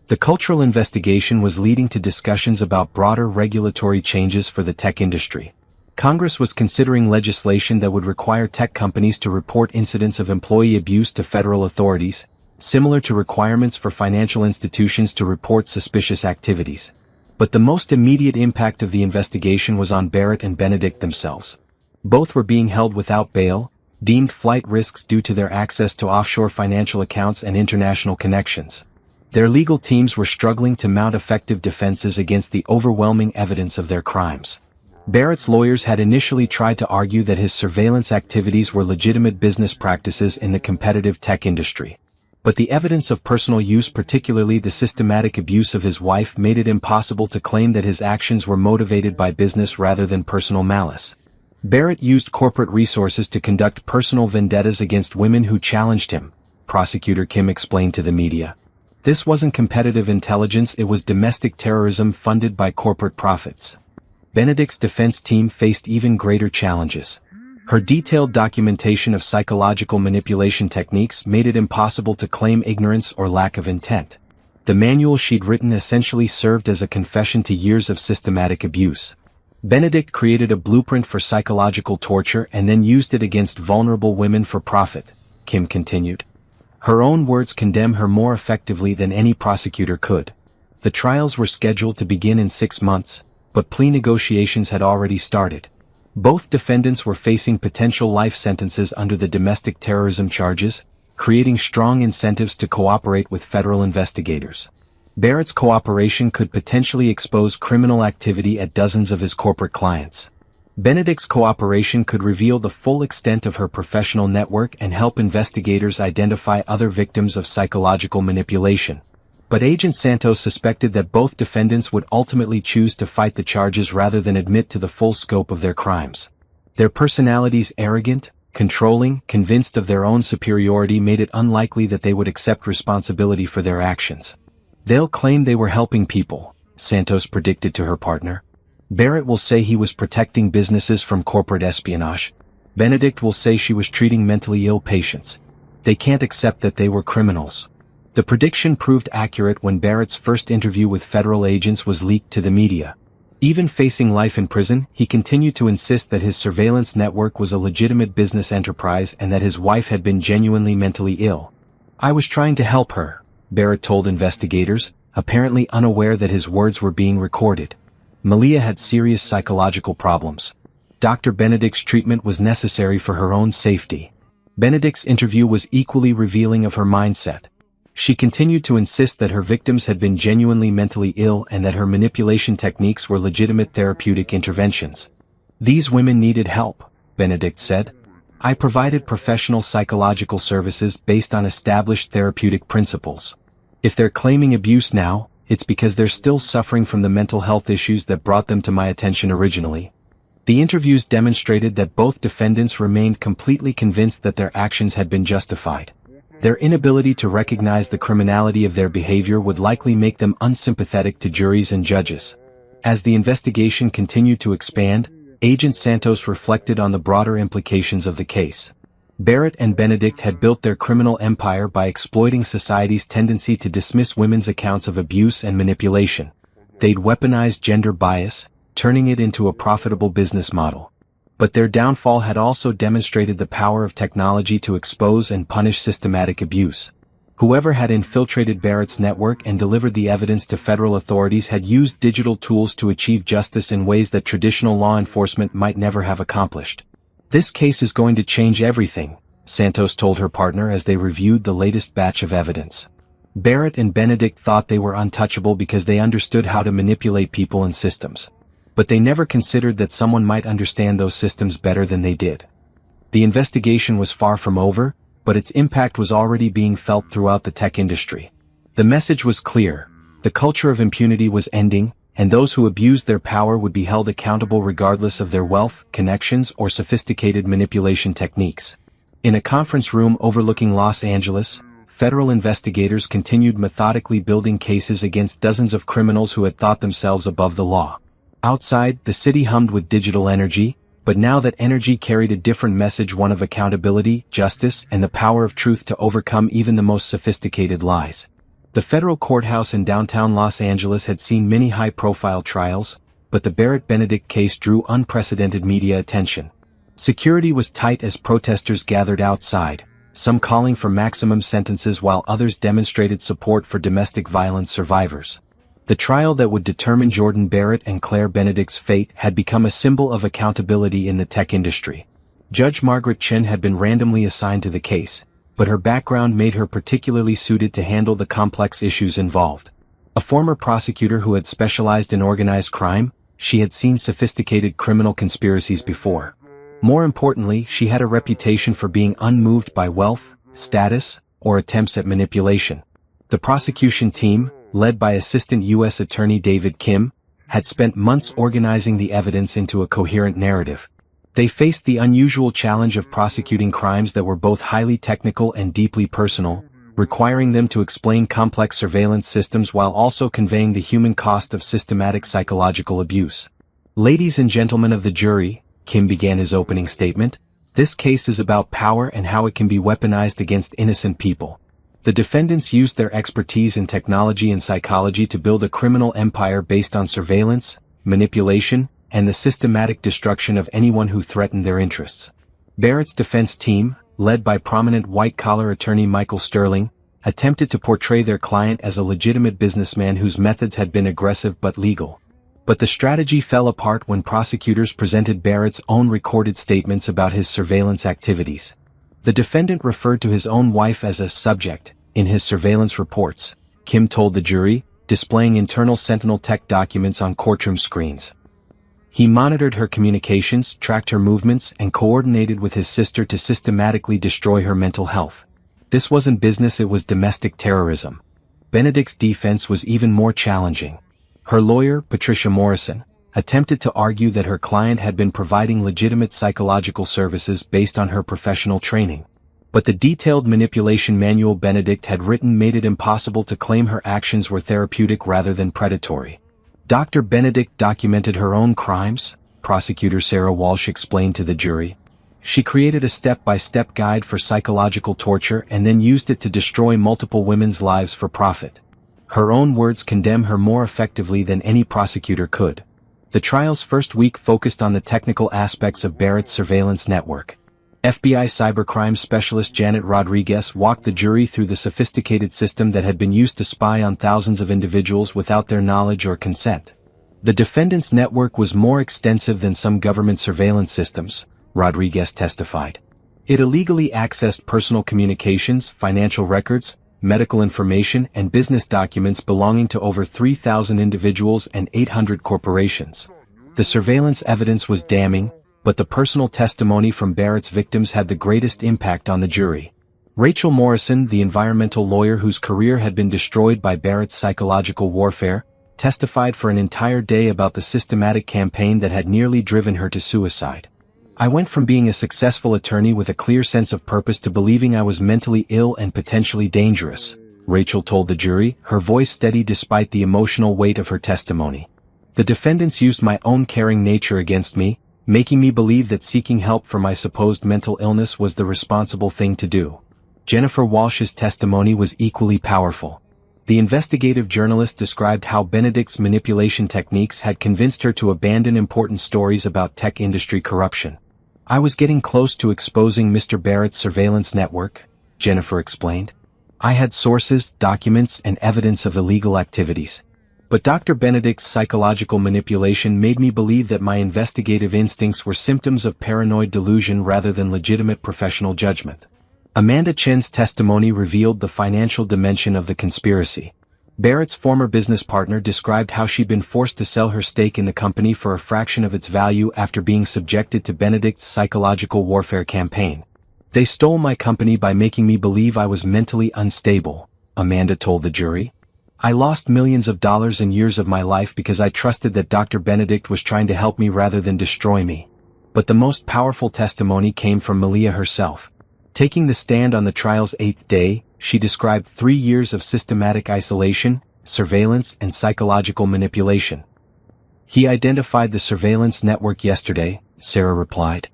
The cultural investigation was leading to discussions about broader regulatory changes for the tech industry. Congress was considering legislation that would require tech companies to report incidents of employee abuse to federal authorities, similar to requirements for financial institutions to report suspicious activities. But the most immediate impact of the investigation was on Barrett and Benedict themselves. Both were being held without bail, deemed flight risks due to their access to offshore financial accounts and international connections. Their legal teams were struggling to mount effective defenses against the overwhelming evidence of their crimes. Barrett's lawyers had initially tried to argue that his surveillance activities were legitimate business practices in the competitive tech industry. But the evidence of personal use, particularly the systematic abuse of his wife, made it impossible to claim that his actions were motivated by business rather than personal malice. Barrett used corporate resources to conduct personal vendettas against women who challenged him, Prosecutor Kim explained to the media. This wasn't competitive intelligence, it was domestic terrorism funded by corporate profits. Benedict's defense team faced even greater challenges. Her detailed documentation of psychological manipulation techniques made it impossible to claim ignorance or lack of intent. The manual she'd written essentially served as a confession to years of systematic abuse. Benedict created a blueprint for psychological torture and then used it against vulnerable women for profit, Kim continued. Her own words condemn her more effectively than any prosecutor could. The trials were scheduled to begin in 6 months, but plea negotiations had already started. Both defendants were facing potential life sentences under the domestic terrorism charges, creating strong incentives to cooperate with federal investigators. Barrett's cooperation could potentially expose criminal activity at dozens of his corporate clients. Benedict's cooperation could reveal the full extent of her professional network and help investigators identify other victims of psychological manipulation. But Agent Santos suspected that both defendants would ultimately choose to fight the charges rather than admit to the full scope of their crimes. Their personalities, arrogant, controlling, convinced of their own superiority, made it unlikely that they would accept responsibility for their actions. They'll claim they were helping people, Santos predicted to her partner. Barrett will say he was protecting businesses from corporate espionage. Benedict will say she was treating mentally ill patients. They can't accept that they were criminals. The prediction proved accurate when Barrett's first interview with federal agents was leaked to the media. Even facing life in prison, he continued to insist that his surveillance network was a legitimate business enterprise and that his wife had been genuinely mentally ill. "I was trying to help her," Barrett told investigators, apparently unaware that his words were being recorded. Malia had serious psychological problems. Dr. Benedict's treatment was necessary for her own safety. Benedict's interview was equally revealing of her mindset. She continued to insist that her victims had been genuinely mentally ill and that her manipulation techniques were legitimate therapeutic interventions. "These women needed help," Benedict said. "I provided professional psychological services based on established therapeutic principles. If they're claiming abuse now, it's because they're still suffering from the mental health issues that brought them to my attention originally." The interviews demonstrated that both defendants remained completely convinced that their actions had been justified. Their inability to recognize the criminality of their behavior would likely make them unsympathetic to juries and judges. As the investigation continued to expand, Agent Santos reflected on the broader implications of the case. Barrett and Benedict had built their criminal empire by exploiting society's tendency to dismiss women's accounts of abuse and manipulation. They'd weaponized gender bias, turning it into a profitable business model. But their downfall had also demonstrated the power of technology to expose and punish systematic abuse. Whoever had infiltrated Barrett's network and delivered the evidence to federal authorities had used digital tools to achieve justice in ways that traditional law enforcement might never have accomplished. "This case is going to change everything," Santos told her partner as they reviewed the latest batch of evidence. Barrett and Benedict thought they were untouchable because they understood how to manipulate people and systems. But they never considered that someone might understand those systems better than they did. The investigation was far from over, but its impact was already being felt throughout the tech industry. The message was clear: the culture of impunity was ending, and those who abused their power would be held accountable regardless of their wealth, connections, or sophisticated manipulation techniques. In a conference room overlooking Los Angeles, federal investigators continued methodically building cases against dozens of criminals who had thought themselves above the law. Outside, the city hummed with digital energy, but now that energy carried a different message, one of accountability, justice, and the power of truth to overcome even the most sophisticated lies. The federal courthouse in downtown Los Angeles had seen many high-profile trials, but the Barrett-Benedict case drew unprecedented media attention. Security was tight as protesters gathered outside, some calling for maximum sentences while others demonstrated support for domestic violence survivors. The trial that would determine Jordan Barrett and Claire Benedict's fate had become a symbol of accountability in the tech industry. Judge Margaret Chen had been randomly assigned to the case, but her background made her particularly suited to handle the complex issues involved. A former prosecutor who had specialized in organized crime, she had seen sophisticated criminal conspiracies before. More importantly, she had a reputation for being unmoved by wealth, status, or attempts at manipulation. The prosecution team, led by Assistant U.S. Attorney David Kim, had spent months organizing the evidence into a coherent narrative. They faced the unusual challenge of prosecuting crimes that were both highly technical and deeply personal, requiring them to explain complex surveillance systems while also conveying the human cost of systematic psychological abuse. "Ladies and gentlemen of the jury," Kim began his opening statement, "this case is about power and how it can be weaponized against innocent people. The defendants used their expertise in technology and psychology to build a criminal empire based on surveillance, manipulation, and the systematic destruction of anyone who threatened their interests." Barrett's defense team, led by prominent white-collar attorney Michael Sterling, attempted to portray their client as a legitimate businessman whose methods had been aggressive but legal. But the strategy fell apart when prosecutors presented Barrett's own recorded statements about his surveillance activities. The defendant referred to his own wife as a subject in his surveillance reports, Kim told the jury, displaying internal Sentinel Tech documents on courtroom screens. He monitored her communications, tracked her movements, and coordinated with his sister to systematically destroy her mental health. This wasn't business, it was domestic terrorism. Benedict's defense was even more challenging. Her lawyer, Patricia Morrison, attempted to argue that her client had been providing legitimate psychological services based on her professional training. But the detailed manipulation manual Benedict had written made it impossible to claim her actions were therapeutic rather than predatory. Dr. Benedict documented her own crimes, prosecutor Sarah Walsh explained to the jury. She created a step-by-step guide for psychological torture and then used it to destroy multiple women's lives for profit. Her own words condemn her more effectively than any prosecutor could. The trial's first week focused on the technical aspects of Barrett's surveillance network. FBI cybercrime specialist Janet Rodriguez walked the jury through the sophisticated system that had been used to spy on thousands of individuals without their knowledge or consent. The defendant's network was more extensive than some government surveillance systems, Rodriguez testified. It illegally accessed personal communications, financial records, medical information, and business documents belonging to over 3,000 individuals and 800 corporations. The surveillance evidence was damning, but the personal testimony from Barrett's victims had the greatest impact on the jury. Rachel Morrison, the environmental lawyer whose career had been destroyed by Barrett's psychological warfare, testified for an entire day about the systematic campaign that had nearly driven her to suicide. "I went from being a successful attorney with a clear sense of purpose to believing I was mentally ill and potentially dangerous," Rachel told the jury, her voice steady despite the emotional weight of her testimony. "The defendants used my own caring nature against me, making me believe that seeking help for my supposed mental illness was the responsible thing to do." Jennifer Walsh's testimony was equally powerful. The investigative journalist described how Benedict's manipulation techniques had convinced her to abandon important stories about tech industry corruption. "I was getting close to exposing Mr. Barrett's surveillance network," Jennifer explained. "I had sources, documents, and evidence of illegal activities. But Dr. Benedict's psychological manipulation made me believe that my investigative instincts were symptoms of paranoid delusion rather than legitimate professional judgment." Amanda Chen's testimony revealed the financial dimension of the conspiracy. Barrett's former business partner described how she'd been forced to sell her stake in the company for a fraction of its value after being subjected to Benedict's psychological warfare campaign. "They stole my company by making me believe I was mentally unstable," Amanda told the jury. "I lost millions of dollars and years of my life because I trusted that Dr. Benedict was trying to help me rather than destroy me." But the most powerful testimony came from Malia herself. Taking the stand on the trial's 8th day, she described 3 years of systematic isolation, surveillance, and psychological manipulation. "He identified the surveillance network yesterday," Sarah replied.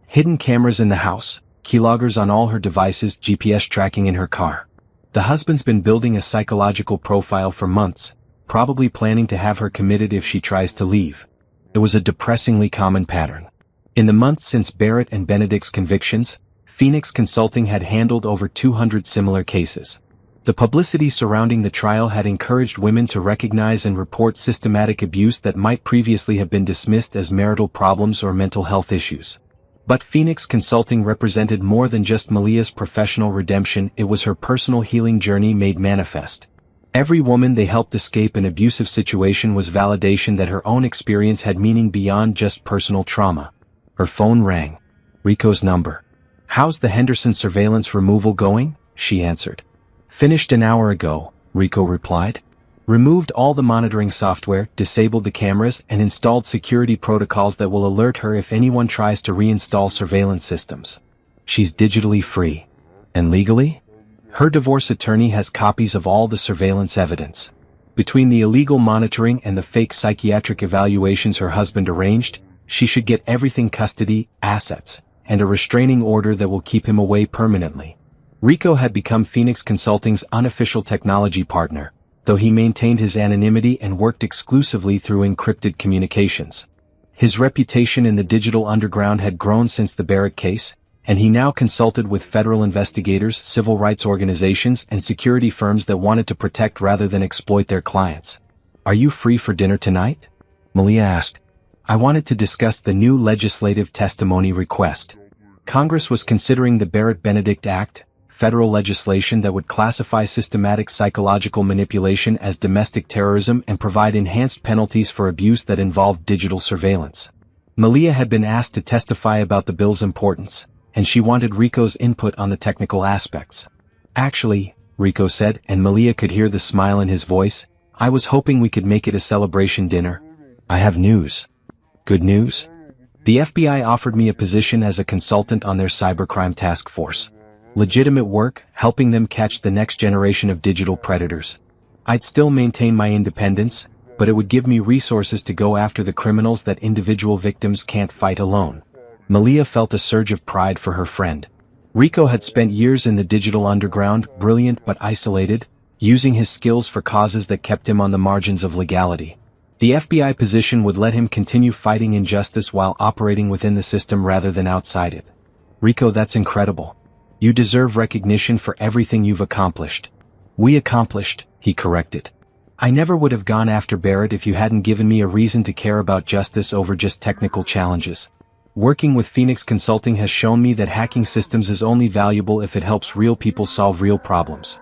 "Hidden cameras in the house, keyloggers on all her devices, GPS tracking in her car. The husband's been building a psychological profile for months, probably planning to have her committed if she tries to leave." It was a depressingly common pattern. In the months since Barrett and Benedict's convictions, Phoenix Consulting had handled over 200 similar cases. The publicity surrounding the trial had encouraged women to recognize and report systematic abuse that might previously have been dismissed as marital problems or mental health issues. But Phoenix Consulting represented more than just Malia's professional redemption, it was her personal healing journey made manifest. Every woman they helped escape an abusive situation was validation that her own experience had meaning beyond just personal trauma. Her phone rang. Rico's number. "How's the Henderson surveillance removal going?" she answered. "Finished an hour ago," Rico replied. "Removed all the monitoring software, disabled the cameras, and installed security protocols that will alert her if anyone tries to reinstall surveillance systems. She's digitally free. And legally? Her divorce attorney has copies of all the surveillance evidence. Between the illegal monitoring and the fake psychiatric evaluations her husband arranged, she should get everything: custody, assets, and a restraining order that will keep him away permanently." Rico had become Phoenix Consulting's unofficial technology partner, though he maintained his anonymity and worked exclusively through encrypted communications. His reputation in the digital underground had grown since the Barrett case, and he now consulted with federal investigators, civil rights organizations, and security firms that wanted to protect rather than exploit their clients. "Are you free for dinner tonight?" Malia asked. "I wanted to discuss the new legislative testimony request. Congress was considering the Barrett-Benedict Act, federal legislation that would classify systematic psychological manipulation as domestic terrorism and provide enhanced penalties for abuse that involved digital surveillance." Malia had been asked to testify about the bill's importance, and she wanted Rico's input on the technical aspects. "Actually," Rico said, and Malia could hear the smile in his voice, "I was hoping we could make it a celebration dinner. I have news." "Good news?" "The FBI offered me a position as a consultant on their cybercrime task force. Legitimate work, helping them catch the next generation of digital predators. I'd still maintain my independence, but it would give me resources to go after the criminals that individual victims can't fight alone." Malia felt a surge of pride for her friend. Rico had spent years in the digital underground, brilliant but isolated, using his skills for causes that kept him on the margins of legality. The FBI position would let him continue fighting injustice while operating within the system rather than outside it. "Rico, that's incredible. You deserve recognition for everything you've accomplished." "We accomplished," he corrected. "I never would have gone after Barrett if you hadn't given me a reason to care about justice over just technical challenges. Working with Phoenix Consulting has shown me that hacking systems is only valuable if it helps real people solve real problems."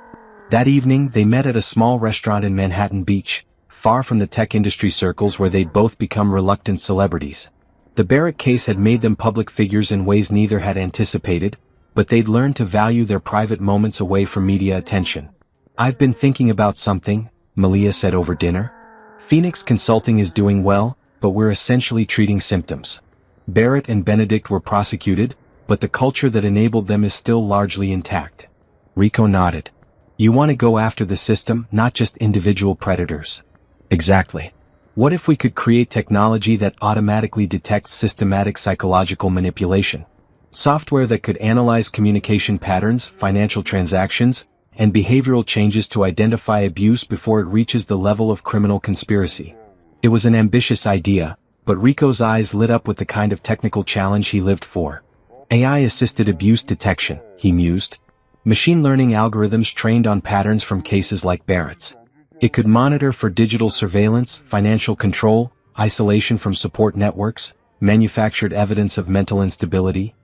That evening, they met at a small restaurant in Manhattan Beach, far from the tech industry circles where they'd both become reluctant celebrities. The Barrett case had made them public figures in ways neither had anticipated, but they'd learned to value their private moments away from media attention. "I've been thinking about something," Malia said over dinner. "Phoenix Consulting is doing well, but we're essentially treating symptoms. Barrett and Benedict were prosecuted, but the culture that enabled them is still largely intact." Rico nodded. "You want to go after the system, not just individual predators." "Exactly. What if we could create technology that automatically detects systematic psychological manipulation? Software that could analyze communication patterns, financial transactions, and behavioral changes to identify abuse before it reaches the level of criminal conspiracy." It was an ambitious idea, but Rico's eyes lit up with the kind of technical challenge he lived for. AI-assisted abuse detection, he mused. Machine learning algorithms trained on patterns from cases like Barrett's. It could monitor for digital surveillance, financial control, isolation from support networks, manufactured evidence of mental instability,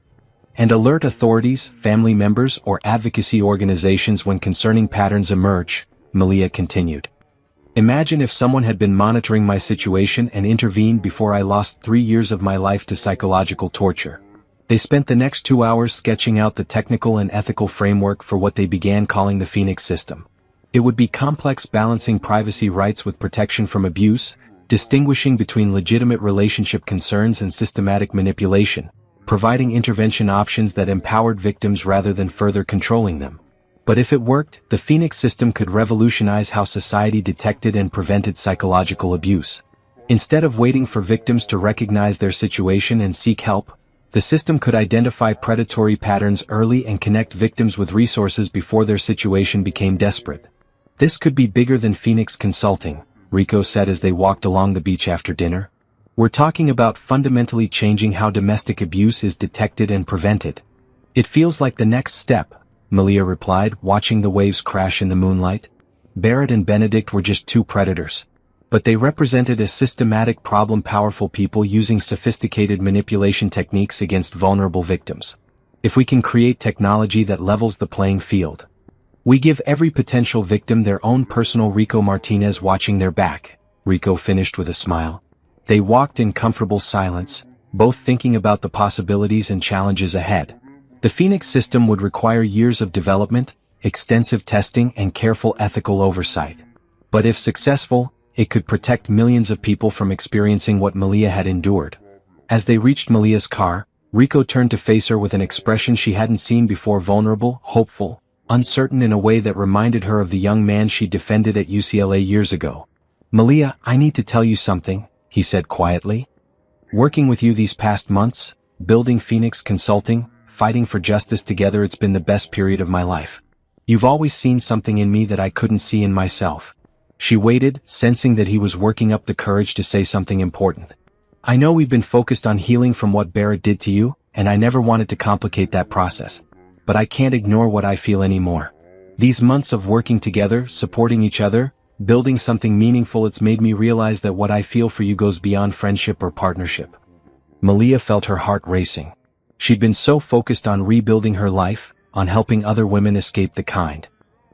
and alert authorities, family members, or advocacy organizations when concerning patterns emerge, Malia continued. "Imagine if someone had been monitoring my situation and intervened before I lost 3 years of my life to psychological torture." They spent the next 2 hours sketching out the technical and ethical framework for what they began calling the Phoenix system. It would be complex, balancing privacy rights with protection from abuse, distinguishing between legitimate relationship concerns and systematic manipulation, providing intervention options that empowered victims rather than further controlling them. But if it worked, the Phoenix system could revolutionize how society detected and prevented psychological abuse. Instead of waiting for victims to recognize their situation and seek help, the system could identify predatory patterns early and connect victims with resources before their situation became desperate. "This could be bigger than Phoenix Consulting," Rico said as they walked along the beach after dinner. "We're talking about fundamentally changing how domestic abuse is detected and prevented." "It feels like the next step," Malia replied, watching the waves crash in the moonlight. Barrett and Benedict were just two predators. But they represented a systematic problem, powerful people using sophisticated manipulation techniques against vulnerable victims. If we can create technology that levels the playing field, we give every potential victim their own personal Rico Martinez watching their back, Rico finished with a smile. They walked in comfortable silence, both thinking about the possibilities and challenges ahead. The Phoenix system would require years of development, extensive testing, and careful ethical oversight. But if successful, it could protect millions of people from experiencing what Malia had endured. As they reached Malia's car, Rico turned to face her with an expression she hadn't seen before, vulnerable, hopeful, uncertain in a way that reminded her of the young man she defended at UCLA years ago. "Malia, I need to tell you something," he said quietly. "Working with you these past months, building Phoenix Consulting, fighting for justice together, it's been the best period of my life. You've always seen something in me that I couldn't see in myself." She waited, sensing that he was working up the courage to say something important. "I know we've been focused on healing from what Barrett did to you, and I never wanted to complicate that process. But I can't ignore what I feel anymore. These months of working together, supporting each other, building something meaningful, it's made me realize that what I feel for you goes beyond friendship or partnership." Malia felt her heart racing. She'd been so focused on rebuilding her life, on helping other women escape the kind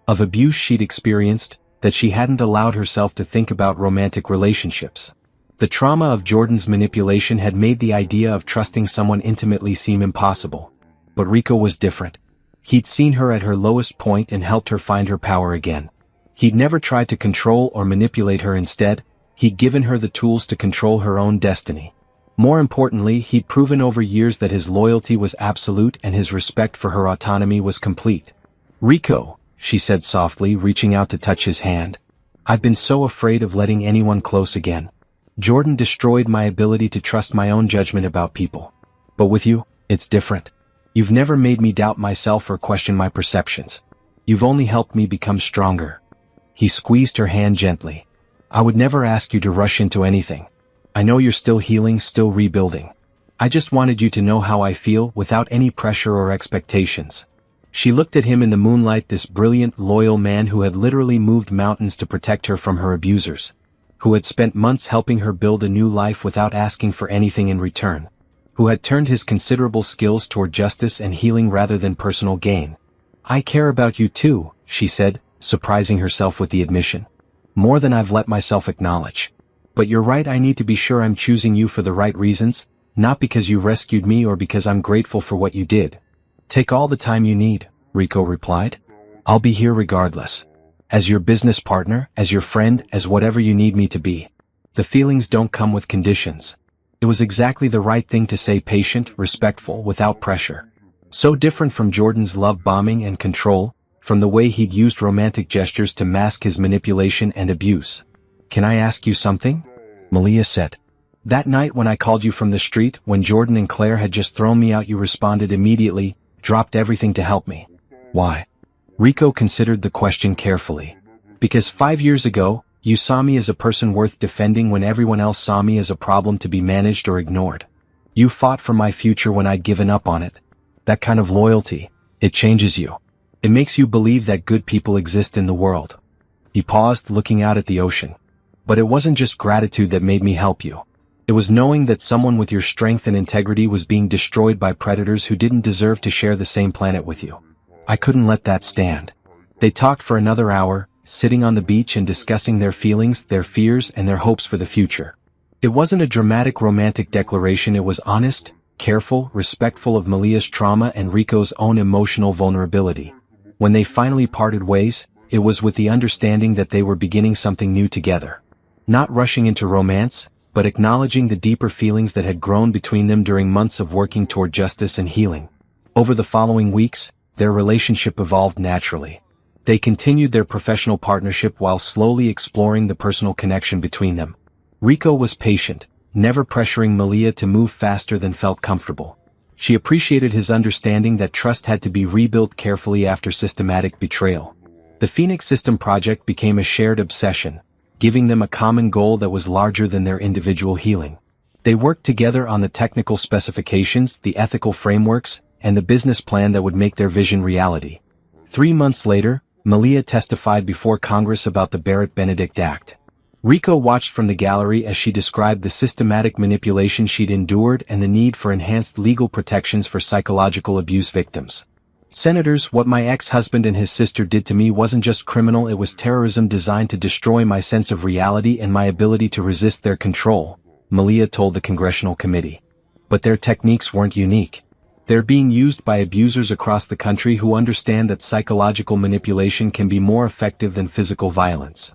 of abuse she'd experienced, that she hadn't allowed herself to think about romantic relationships. The trauma of Jordan's manipulation had made the idea of trusting someone intimately seem impossible. But Rico was different. He'd seen her at her lowest point and helped her find her power again. He'd never tried to control or manipulate her. Instead, he'd given her the tools to control her own destiny. More importantly, he'd proven over years that his loyalty was absolute and his respect for her autonomy was complete. "Rico," she said softly, reaching out to touch his hand. "I've been so afraid of letting anyone close again. Jordan destroyed my ability to trust my own judgment about people. But with you, it's different. You've never made me doubt myself or question my perceptions. You've only helped me become stronger." He squeezed her hand gently. "I would never ask you to rush into anything. I know you're still healing, still rebuilding. I just wanted you to know how I feel, without any pressure or expectations." She looked at him in the moonlight, this brilliant, loyal man who had literally moved mountains to protect her from her abusers, who had spent months helping her build a new life without asking for anything in return, who had turned his considerable skills toward justice and healing rather than personal gain. "I care about you too," she said, surprising herself with the admission. "More than I've let myself acknowledge. But you're right, I need to be sure I'm choosing you for the right reasons, not because you rescued me or because I'm grateful for what you did." "Take all the time you need," Rico replied. "I'll be here regardless. As your business partner, as your friend, as whatever you need me to be. The feelings don't come with conditions." It was exactly the right thing to say, patient, respectful, without pressure. So different from Jordan's love bombing and control, from the way he'd used romantic gestures to mask his manipulation and abuse. "Can I ask you something?" Malia said. "That night when I called you from the street, when Jordan and Claire had just thrown me out, you responded immediately, dropped everything to help me. Why?" Rico considered the question carefully. "Because 5 years ago, you saw me as a person worth defending when everyone else saw me as a problem to be managed or ignored. You fought for my future when I'd given up on it. That kind of loyalty, it changes you. It makes you believe that good people exist in the world." He paused, looking out at the ocean. "But it wasn't just gratitude that made me help you. It was knowing that someone with your strength and integrity was being destroyed by predators who didn't deserve to share the same planet with you. I couldn't let that stand." They talked for another hour, sitting on the beach and discussing their feelings, their fears, and their hopes for the future. It wasn't a dramatic romantic declaration, it was honest, careful, respectful of Malia's trauma and Rico's own emotional vulnerability. When they finally parted ways, it was with the understanding that they were beginning something new together. Not rushing into romance, but acknowledging the deeper feelings that had grown between them during months of working toward justice and healing. Over the following weeks, their relationship evolved naturally. They continued their professional partnership while slowly exploring the personal connection between them. Rico was patient, never pressuring Malia to move faster than felt comfortable. She appreciated his understanding that trust had to be rebuilt carefully after systematic betrayal. The Phoenix System project became a shared obsession, giving them a common goal that was larger than their individual healing. They worked together on the technical specifications, the ethical frameworks, and the business plan that would make their vision reality. 3 months later, Malia testified before Congress about the Barrett-Benedict Act. Rico watched from the gallery as she described the systematic manipulation she'd endured and the need for enhanced legal protections for psychological abuse victims. "Senators, what my ex-husband and his sister did to me wasn't just criminal, it was terrorism designed to destroy my sense of reality and my ability to resist their control," Malia told the congressional committee. But their techniques weren't unique. They're being used by abusers across the country who understand that psychological manipulation can be more effective than physical violence.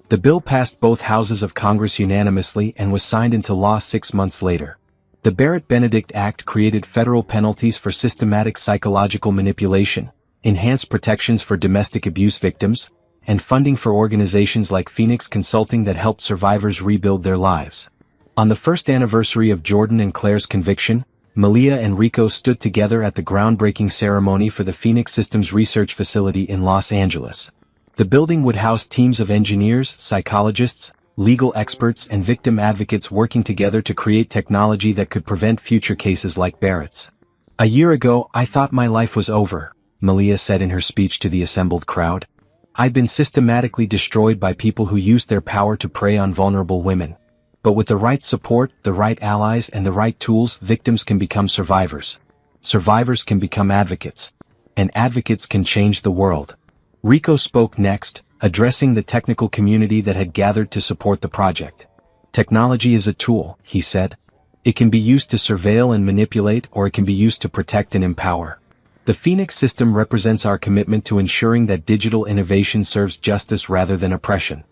The bill passed both houses of Congress unanimously and was signed into law 6 months later. The Barrett-Benedict Act created federal penalties for systematic psychological manipulation, enhanced protections for domestic abuse victims, and funding for organizations like Phoenix Consulting that helped survivors rebuild their lives. On the first anniversary of Jordan and Claire's conviction, Malia and Rico stood together at the groundbreaking ceremony for the Phoenix Systems Research Facility in Los Angeles. The building would house teams of engineers, psychologists, legal experts, and victim advocates working together to create technology that could prevent future cases like Barrett's. "A year ago, I thought my life was over," Malia said in her speech to the assembled crowd. "I'd been systematically destroyed by people who used their power to prey on vulnerable women. But with the right support, the right allies, and the right tools, victims can become survivors. Survivors can become advocates. And advocates can change the world." Rico spoke next, addressing the technical community that had gathered to support the project. "Technology is a tool," he said. "It can be used to surveil and manipulate, or it can be used to protect and empower. The Phoenix system represents our commitment to ensuring that digital innovation serves justice rather than oppression."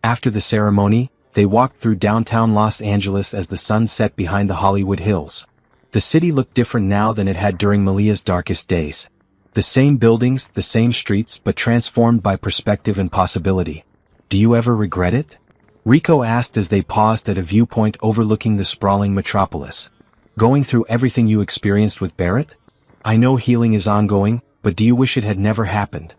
After the ceremony, they walked through downtown Los Angeles as the sun set behind the Hollywood Hills. The city looked different now than it had during Malia's darkest days. The same buildings, the same streets, but transformed by perspective and possibility. "Do you ever regret it?" Rico asked as they paused at a viewpoint overlooking the sprawling metropolis. "Going through everything you experienced with Barrett? I know healing is ongoing, but do you wish it had never happened?"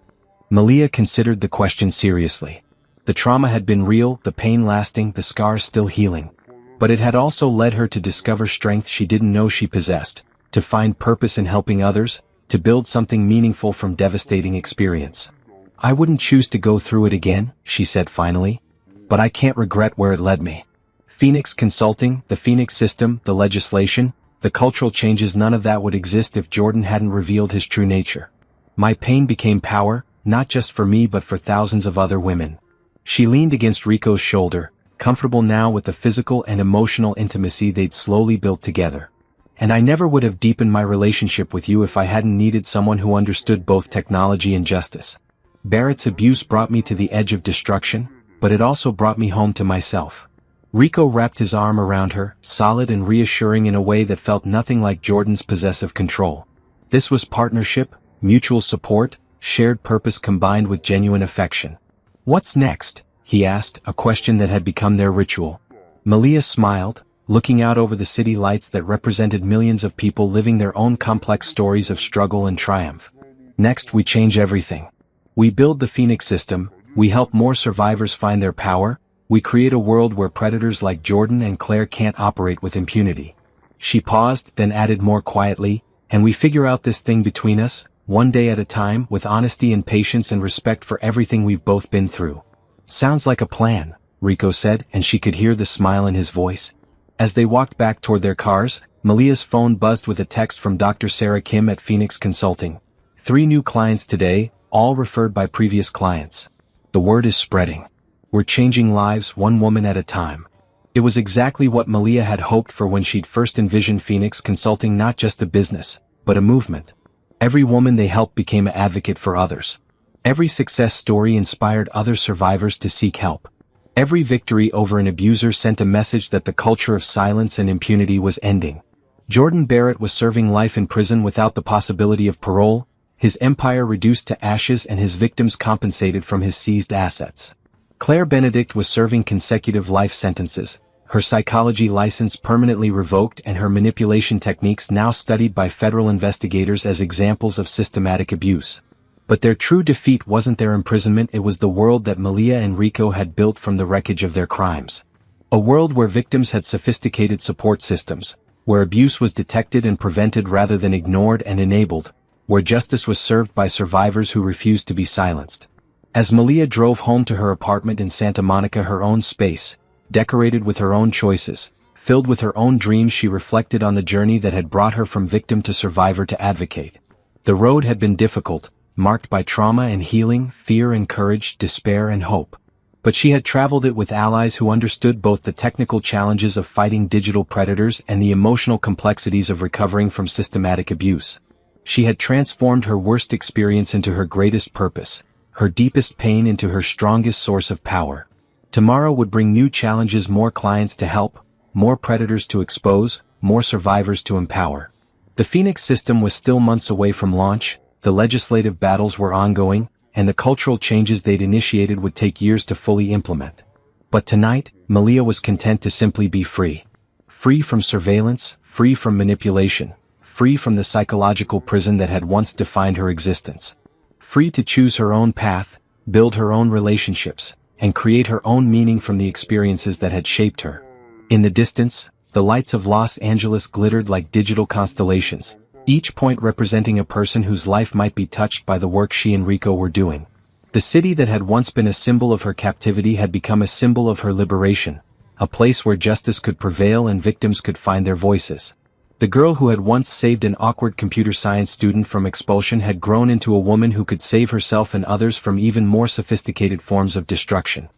Malia considered the question seriously. The trauma had been real, the pain lasting, the scars still healing. But it had also led her to discover strength she didn't know she possessed, to find purpose in helping others, to build something meaningful from devastating experience. "I wouldn't choose to go through it again," she said finally. "But I can't regret where it led me. Phoenix Consulting, the Phoenix system, the legislation, the cultural changes, none of that would exist if Jordan hadn't revealed his true nature. My pain became power, not just for me but for thousands of other women." She leaned against Rico's shoulder, comfortable now with the physical and emotional intimacy they'd slowly built together. "And I never would have deepened my relationship with you if I hadn't needed someone who understood both technology and justice. Barrett's abuse brought me to the edge of destruction, but it also brought me home to myself." Rico wrapped his arm around her, solid and reassuring in a way that felt nothing like Jordan's possessive control. This was partnership, mutual support, shared purpose combined with genuine affection. "What's next?" he asked, a question that had become their ritual. Malia smiled, looking out over the city lights that represented millions of people living their own complex stories of struggle and triumph. "Next, we change everything. We build the Phoenix system, we help more survivors find their power, we create a world where predators like Jordan and Claire can't operate with impunity." She paused, then added more quietly, "And we figure out this thing between us, one day at a time, with honesty and patience and respect for everything we've both been through." "Sounds like a plan," Rico said, and she could hear the smile in his voice. As they walked back toward their cars, Malia's phone buzzed with a text from Dr. Sarah Kim at Phoenix Consulting. 3 new clients today, all referred by previous clients. The word is spreading. We're changing lives one woman at a time. It was exactly what Malia had hoped for when she'd first envisioned Phoenix Consulting, not just a business, but a movement. Every woman they helped became an advocate for others. Every success story inspired other survivors to seek help. Every victory over an abuser sent a message that the culture of silence and impunity was ending. Jordan Barrett was serving life in prison without the possibility of parole, his empire reduced to ashes and his victims compensated from his seized assets. Claire Benedict was serving consecutive life sentences, her psychology license permanently revoked and her manipulation techniques now studied by federal investigators as examples of systematic abuse. But their true defeat wasn't their imprisonment, it was the world that Malia and Rico had built from the wreckage of their crimes. A world where victims had sophisticated support systems, where abuse was detected and prevented rather than ignored and enabled, where justice was served by survivors who refused to be silenced. As Malia drove home to her apartment in Santa Monica, her own space, decorated with her own choices, filled with her own dreams, she reflected on the journey that had brought her from victim to survivor to advocate. The road had been difficult, marked by trauma and healing, fear and courage, despair and hope. But she had traveled it with allies who understood both the technical challenges of fighting digital predators and the emotional complexities of recovering from systematic abuse. She had transformed her worst experience into her greatest purpose, her deepest pain into her strongest source of power. Tomorrow would bring new challenges, more clients to help, more predators to expose, more survivors to empower. The Phoenix system was still months away from launch, the legislative battles were ongoing, and the cultural changes they'd initiated would take years to fully implement. But tonight, Malia was content to simply be free. Free from surveillance, free from manipulation, free from the psychological prison that had once defined her existence. Free to choose her own path, build her own relationships, and create her own meaning from the experiences that had shaped her. In the distance, the lights of Los Angeles glittered like digital constellations, each point representing a person whose life might be touched by the work she and Rico were doing. The city that had once been a symbol of her captivity had become a symbol of her liberation, a place where justice could prevail and victims could find their voices. The girl who had once saved an awkward computer science student from expulsion had grown into a woman who could save herself and others from even more sophisticated forms of destruction.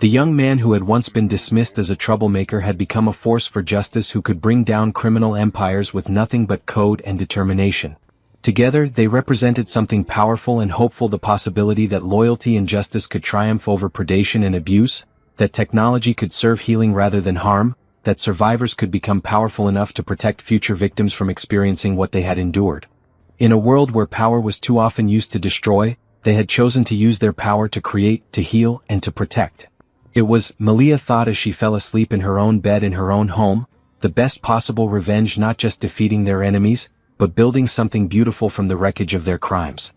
The young man who had once been dismissed as a troublemaker had become a force for justice who could bring down criminal empires with nothing but code and determination. Together, they represented something powerful and hopeful: the possibility that loyalty and justice could triumph over predation and abuse, that technology could serve healing rather than harm, that survivors could become powerful enough to protect future victims from experiencing what they had endured. In a world where power was too often used to destroy, they had chosen to use their power to create, to heal, and to protect. It was, Malia thought as she fell asleep in her own bed in her own home, the best possible revenge, not just defeating their enemies, but building something beautiful from the wreckage of their crimes.